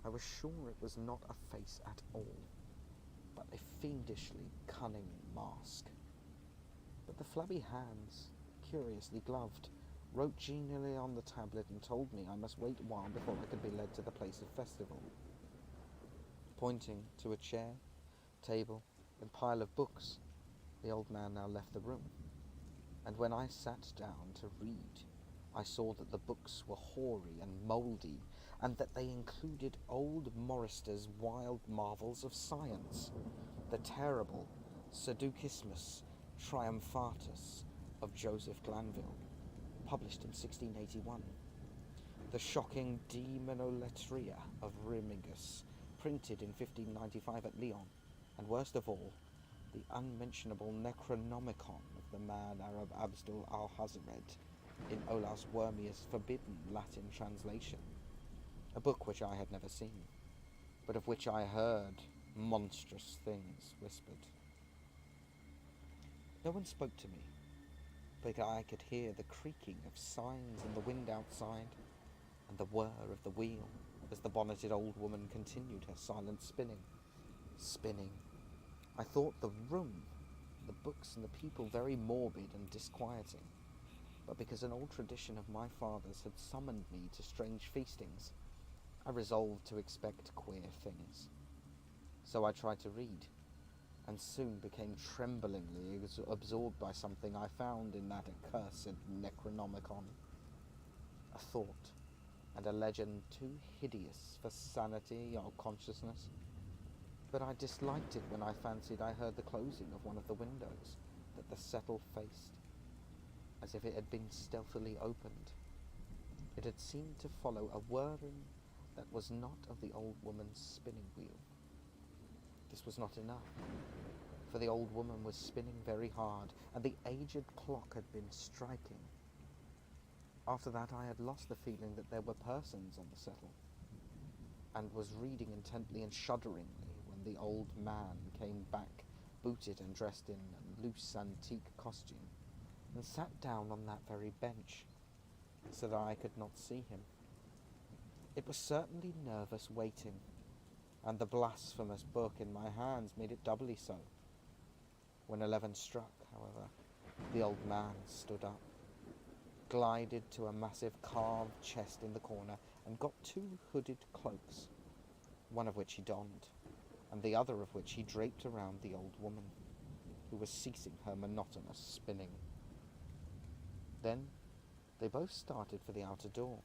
I was sure it was not a face at all, but a fiendishly cunning mask. But the flabby hands, curiously gloved, wrote genially on the tablet and told me I must wait a while before I could be led to the place of festival. Pointing to a chair, table, and pile of books, the old man now left the room, and when I sat down to read, I saw that the books were hoary and mouldy, and that they included old Morister's wild marvels of science, the terrible Seducismus Triumphatus of Joseph Glanville, published in 1681, the shocking De Menoletria of Remigus, printed in 1595 at Lyon, and worst of all, the unmentionable Necronomicon of the mad Arab Abdul al-Hazared in Olaus Wormius' forbidden Latin translation, a book which I had never seen, but of which I heard monstrous things whispered. No one spoke to me, but I could hear the creaking of signs in the wind outside, and the whir of the wheel as the bonneted old woman continued her silent spinning. I thought the room, the books and the people very morbid and disquieting, but because an old tradition of my father's had summoned me to strange feastings, I resolved to expect queer things. So I tried to read, and soon became tremblingly absorbed by something I found in that accursed Necronomicon. A thought and a legend too hideous for sanity or consciousness, but I disliked it when I fancied I heard the closing of one of the windows that the settle faced, as if it had been stealthily opened. It had seemed to follow a whirring that was not of the old woman's spinning wheel. This was not enough, for the old woman was spinning very hard, and the aged clock had been striking. After that I had lost the feeling that there were persons on the settle, and was reading intently and shudderingly when the old man came back, booted and dressed in a loose antique costume, and sat down on that very bench, so that I could not see him. It was certainly nervous waiting, and the blasphemous book in my hands made it doubly so. When 11 struck, however, the old man stood up, glided to a massive carved chest in the corner, and got 2 hooded cloaks, one of which he donned, and the other of which he draped around the old woman, who was ceasing her monotonous spinning. Then they both started for the outer door,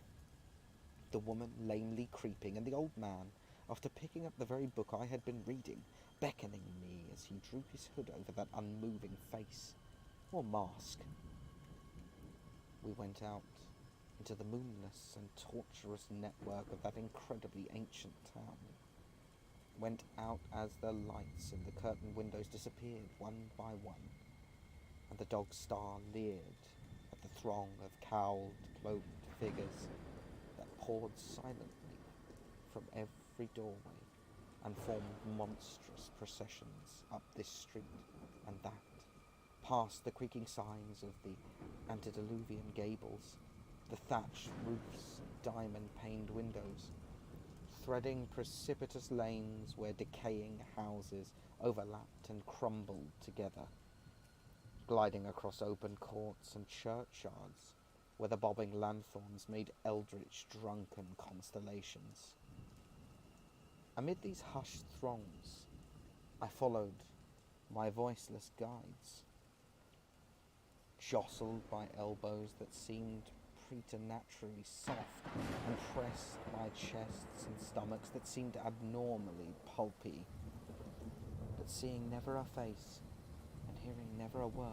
the woman lamely creeping, and the old man, after picking up the very book I had been reading, beckoning me as he drew his hood over that unmoving face, or mask. We went out into the moonless and tortuous network of that incredibly ancient town. Went out as the lights in the curtained windows disappeared one by one, and the dog star leered at the throng of cowled, cloaked figures that poured silently from every doorway and formed monstrous processions up this street and that, past the creaking signs of the antediluvian gables, the thatched roofs and diamond-paned windows, threading precipitous lanes where decaying houses overlapped and crumbled together, gliding across open courts and churchyards where the bobbing lanthorns made eldritch drunken constellations. Amid these hushed throngs, I followed my voiceless guides, jostled by elbows that seemed preternaturally soft, and pressed by chests and stomachs that seemed abnormally pulpy, but seeing never a face and hearing never a word.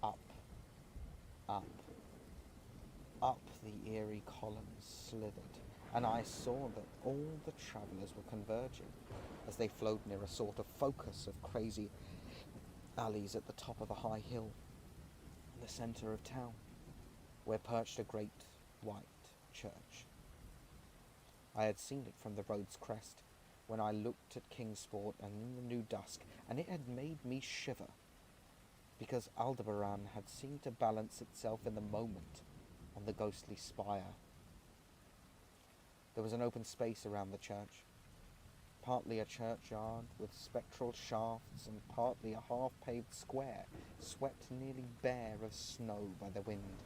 Up, up, up the eerie columns slithered, and I saw that all the travellers were converging as they flowed near a sort of focus of crazy alleys at the top of a high hill in the centre of town, where perched a great white church. I had seen it from the road's crest when I looked at Kingsport and in the new dusk, and it had made me shiver, because Aldebaran had seemed to balance itself in the moment on the ghostly spire. There was an open space around the church, partly a churchyard with spectral shafts and partly a half-paved square swept nearly bare of snow by the wind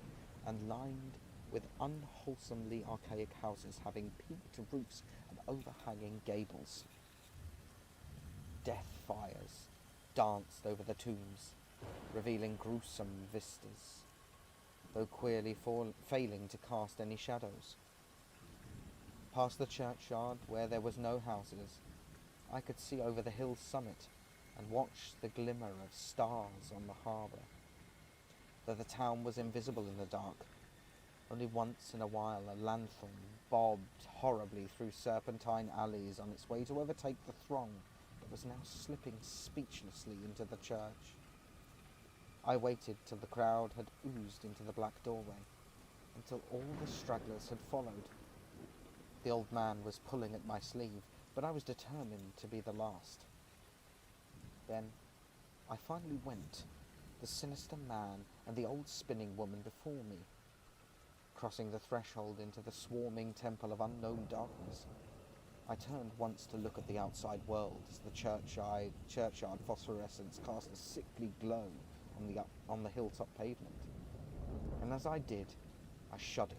and lined with unwholesomely archaic houses having peaked roofs and overhanging gables. Death fires danced over the tombs, revealing gruesome vistas, though queerly failing to cast any shadows. Past the churchyard, where there was no houses, I could see over the hill's summit and watch the glimmer of stars on the harbour, though the town was invisible in the dark. Only once in a while a lanthorn bobbed horribly through serpentine alleys on its way to overtake the throng that was now slipping speechlessly into the church. I waited till the crowd had oozed into the black doorway, until all the stragglers had followed. The old man was pulling at my sleeve, but I was determined to be the last. Then I finally went, the sinister man and the old spinning woman before me. Crossing the threshold into the swarming temple of unknown darkness, I turned once to look at the outside world as the churchyard phosphorescence cast a sickly glow on the hilltop pavement. And as I did, I shuddered.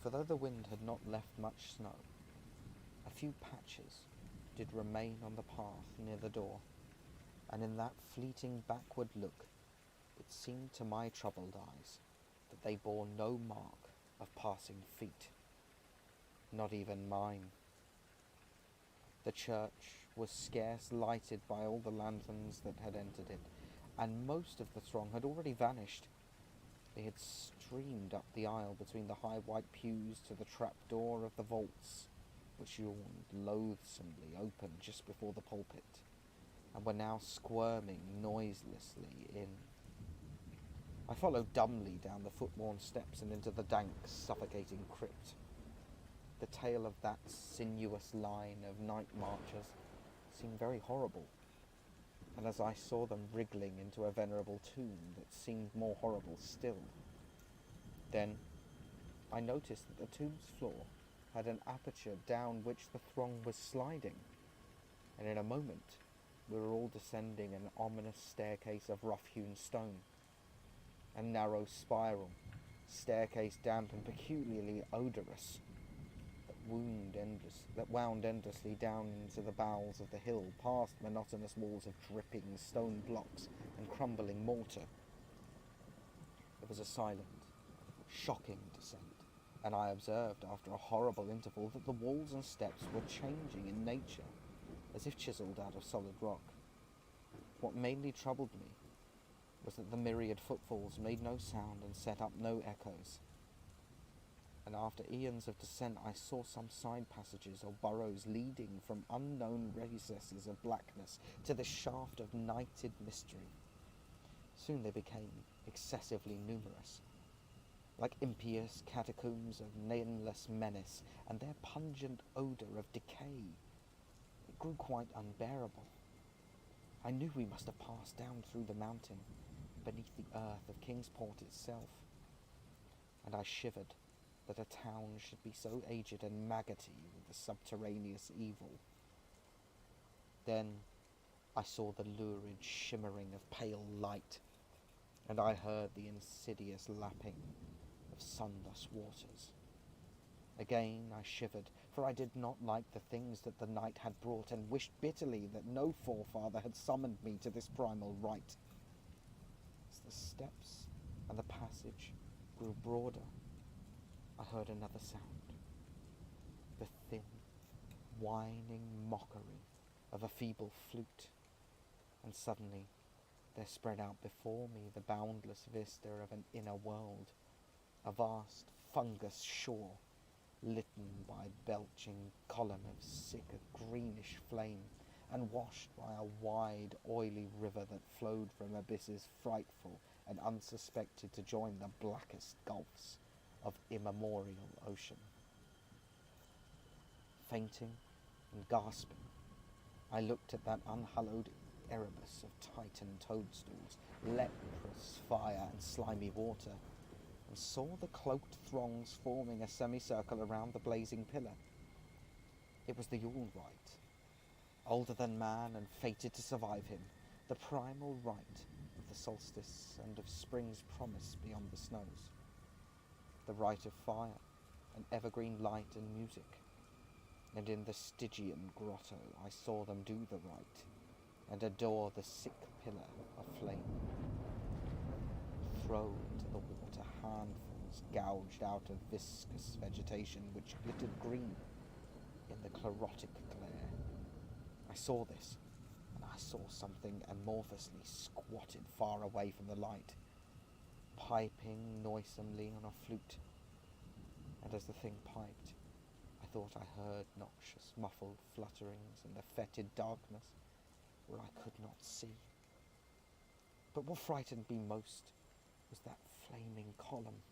For though the wind had not left much snow, a few patches did remain on the path near the door, and in that fleeting backward look it seemed to my troubled eyes that they bore no mark of passing feet, not even mine. The church was scarce lighted by all the lanterns that had entered it, and most of the throng had already vanished. They had streamed up the aisle between the high white pews to the trap-door of the vaults, which yawned loathsomely open just before the pulpit, and were now squirming noiselessly in. I followed dumbly down the foot-worn steps and into the dank, suffocating crypt. The tale of that sinuous line of night marchers seemed very horrible, and as I saw them wriggling into a venerable tomb that seemed more horrible still, then I noticed that the tomb's floor had an aperture down which the throng was sliding, and in a moment we were all descending an ominous staircase of rough-hewn stone, a narrow spiral, staircase damp and peculiarly odorous, that wound endlessly down into the bowels of the hill, past monotonous walls of dripping stone blocks and crumbling mortar. It was a silent, shocking descent, and I observed after a horrible interval that the walls and steps were changing in nature, as if chiselled out of solid rock. What mainly troubled me was that the myriad footfalls made no sound and set up no echoes, and after eons of descent I saw some side passages or burrows leading from unknown recesses of blackness to the shaft of nighted mystery. Soon they became excessively numerous, like impious catacombs of nameless menace, and their pungent odour of decay. It grew quite unbearable. I knew we must have passed down through the mountain, beneath the earth of Kingsport itself, and I shivered that a town should be so aged and maggoty with the subterraneous evil. Then I saw the lurid shimmering of pale light, and I heard the insidious lapping of sunless waters. Again I shivered, for I did not like the things that the night had brought, and wished bitterly that no forefather had summoned me to this primal rite. As the steps and the passage grew broader, I heard another sound. The thin, whining mockery of a feeble flute, and suddenly there spread out before me the boundless vista of an inner world, a vast fungus shore, litten by belching column of sick greenish flame, and washed by a wide, oily river that flowed from abysses frightful and unsuspected to join the blackest gulfs of immemorial ocean. Fainting and gasping, I looked at that unhallowed Erebus of Titan toadstools, leprous fire and slimy water, and saw the cloaked throngs forming a semicircle around the blazing pillar. It was the Yule Rite, older than man and fated to survive him, the primal rite of the solstice and of spring's promise beyond the snows, the rite of fire and evergreen light and music. And in the Stygian grotto I saw them do the rite and adore the sick pillar of flame. Throw into the water handfuls gouged out of viscous vegetation which glittered green in the chlorotic glare. I saw this, and I saw something amorphously squatted far away from the light, piping noisomely on a flute, and as the thing piped, I thought I heard noxious muffled flutterings in the fetid darkness where I could not see. But what frightened me most was that flaming column,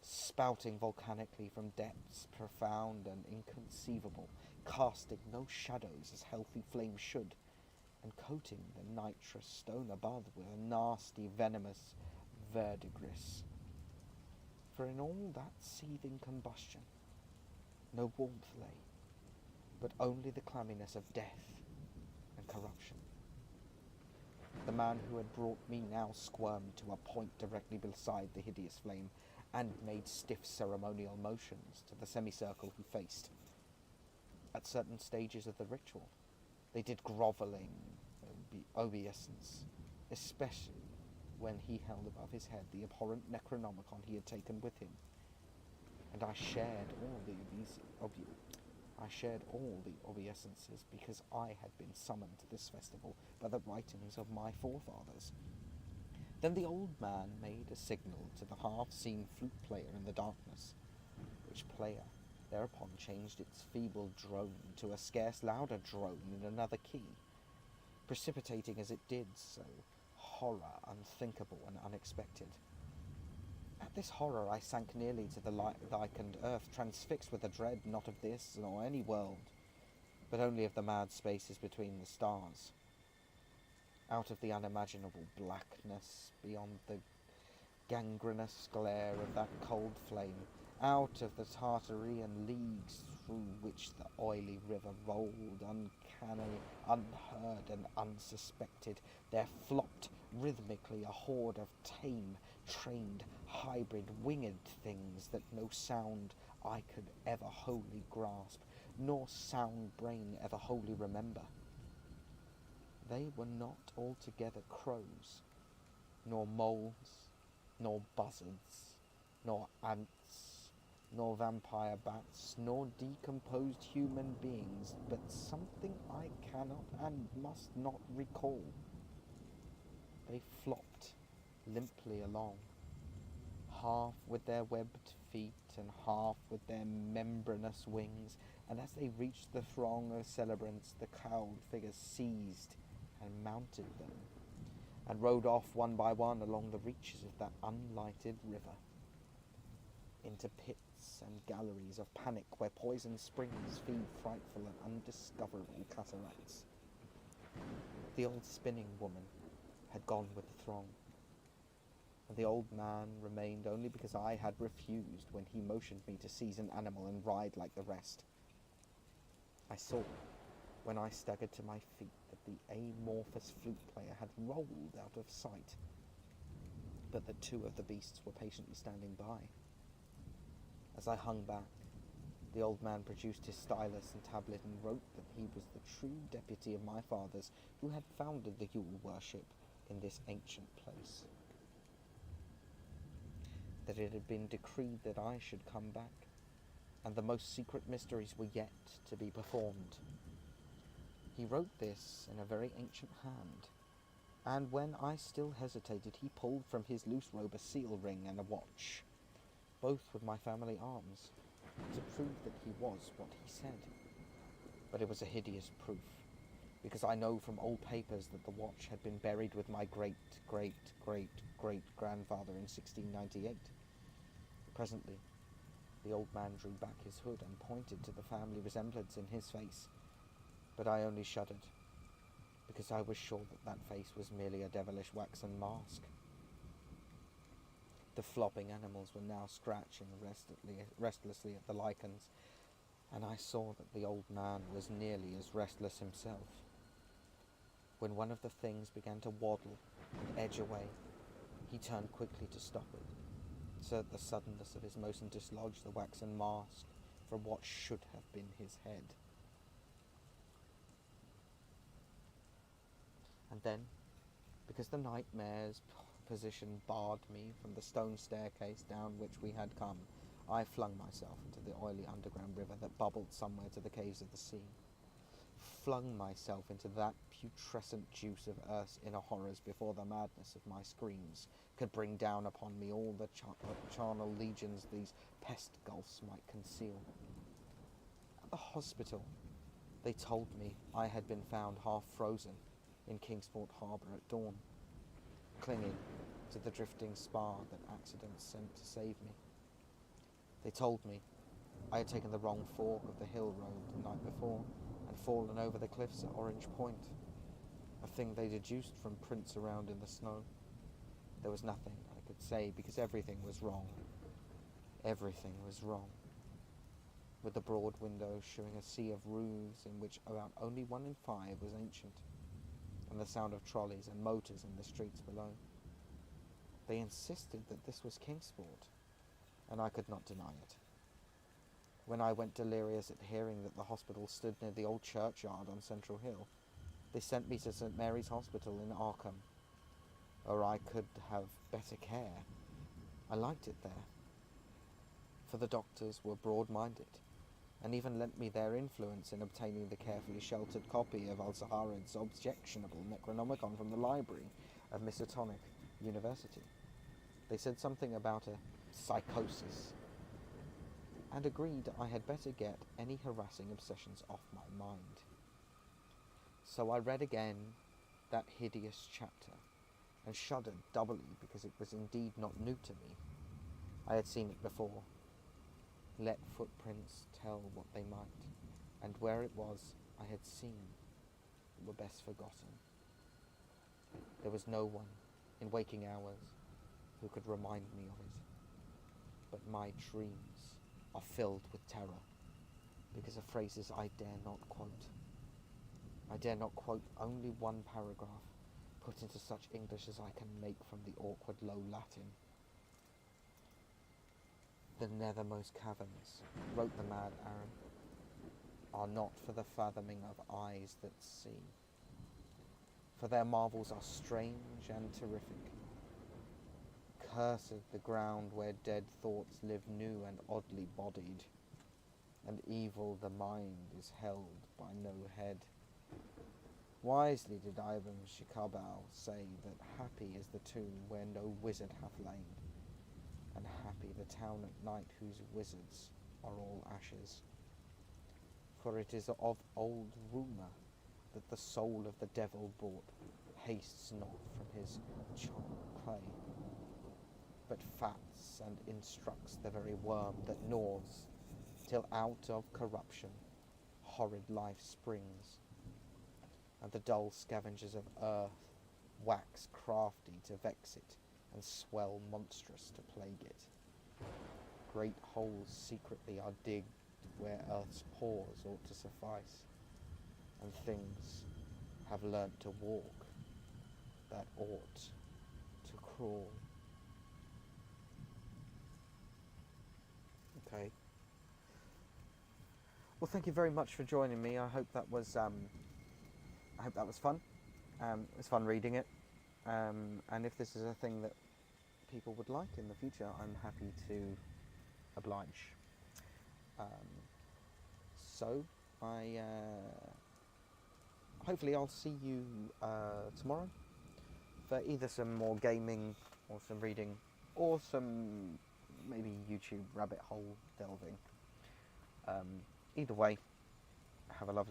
spouting volcanically from depths profound and inconceivable, casting no shadows as healthy flames should, and coating the nitrous stone above with a nasty venomous verdigris. For in all that seething combustion no warmth lay, but only the clamminess of death and corruption. The man who had brought me now squirmed to a point directly beside the hideous flame, and made stiff ceremonial motions to the semicircle he faced. At certain stages of the ritual, they did grovelling obeisance, especially when he held above his head the abhorrent Necronomicon he had taken with him. And I shared all the obeisances because I had been summoned to this festival by the writings of my forefathers. Then the old man made a signal to the half-seen flute player in the darkness, which player thereupon changed its feeble drone to a scarce louder drone in another key, precipitating as it did so horror unthinkable and unexpected. At this horror I sank nearly to the lichened earth, transfixed with a dread not of this nor any world, but only of the mad spaces between the stars. Out of the unimaginable blackness beyond the gangrenous glare of that cold flame, out of the Tartarian leagues through which the oily river rolled, uncannily, unheard and unsuspected, there flopped rhythmically a horde of tame, trained, hybrid, winged things that no sound I could ever wholly grasp, nor sound brain ever wholly remember. They were not altogether crows, nor moles, nor buzzards, nor ants, nor vampire bats, nor decomposed human beings, but something I cannot and must not recall. They flopped limply along, half with their webbed feet and half with their membranous wings, and as they reached the throng of celebrants, the cowled figures seized and mounted them, and rode off one by one along the reaches of that unlighted river, into pits and galleries of panic where poison springs feed frightful and undiscoverable cataracts. The old spinning woman had gone with the throng, and the old man remained only because I had refused when he motioned me to seize an animal and ride like the rest. I saw, when I staggered to my feet, that the amorphous flute player had rolled out of sight, but that two of the beasts were patiently standing by. As I hung back, the old man produced his stylus and tablet and wrote that he was the true deputy of my fathers who had founded the Yule worship in this ancient place. that it had been decreed that I should come back, and the most secret mysteries were yet to be performed. He wrote this in a very ancient hand, and when I still hesitated, he pulled from his loose robe a seal ring and a watch, both with my family arms, to prove that he was what he said. But it was a hideous proof, because I know from old papers that the watch had been buried with my great-great-great-great-grandfather in 1698. Presently, the old man drew back his hood and pointed to the family resemblance in his face, but I only shuddered, because I was sure that that face was merely a devilish waxen mask. The flopping animals were now scratching restlessly at the lichens, and I saw that the old man was nearly as restless himself. When one of the things began to waddle and edge away, he turned quickly to stop it, so that the suddenness of his motion dislodged the waxen mask from what should have been his head. And then, because the nightmare's position barred me from the stone staircase down which we had come, I flung myself into the oily underground river that bubbled somewhere to the caves of the sea. Flung myself into that putrescent juice of earth's inner horrors before the madness of my screams could bring down upon me all the charnel legions these pest gulfs might conceal. At the hospital, they told me I had been found half frozen in Kingsport Harbour at dawn, clinging to the drifting spar that accident sent to save me. They told me I had taken the wrong fork of the hill road the night before and fallen over the cliffs at Orange Point, a thing they deduced from prints around in the snow. There was nothing I could say because everything was wrong. Everything was wrong. With the broad windows showing a sea of roofs in which about only 1 in 5 was ancient, and the sound of trolleys and motors in the streets below. They insisted that this was Kingsport, and I could not deny it. When I went delirious at hearing that the hospital stood near the old churchyard on Central Hill, they sent me to St. Mary's Hospital in Arkham, where I could have better care. I liked it there, for the doctors were broad-minded, and even lent me their influence in obtaining the carefully sheltered copy of Al-Zaharad's objectionable Necronomicon from the library of Miskatonic University. They said something about a psychosis, and agreed I had better get any harassing obsessions off my mind. So I read again that hideous chapter, and shuddered doubly because it was indeed not new to me. I had seen it before. Let footprints tell what they might, and where it was I had seen were best forgotten. There was no one in waking hours who could remind me of it, but my dreams are filled with terror because of phrases I dare not quote. I dare not quote only one paragraph put into such English as I can make from the awkward low Latin. The nethermost caverns, wrote the mad Aaron, are not for the fathoming of eyes that see, for their marvels are strange and terrific. Cursed the ground where dead thoughts live new and oddly bodied, and evil the mind is held by no head. Wisely did Ibn Shikabal say that happy is the tomb where no wizard hath lain, and happy the town at night whose wizards are all ashes. For it is of old rumour that the soul of the devil bought hastes not from his charnel clay, but fats and instructs the very worm that gnaws, till out of corruption horrid life springs, and the dull scavengers of earth wax crafty to vex it, and swell monstrous to plague it. Great holes secretly are digged where earth's pores ought to suffice, and things have learnt to walk that ought to crawl. Okay. Well, thank you very much for joining me. I hope that was fun. It was fun reading it. And if this is a thing that people would like in the future, I'm happy to oblige. So I hopefully I'll see you tomorrow for either some more gaming or some reading or some maybe YouTube rabbit hole delving. Either way, have a lovely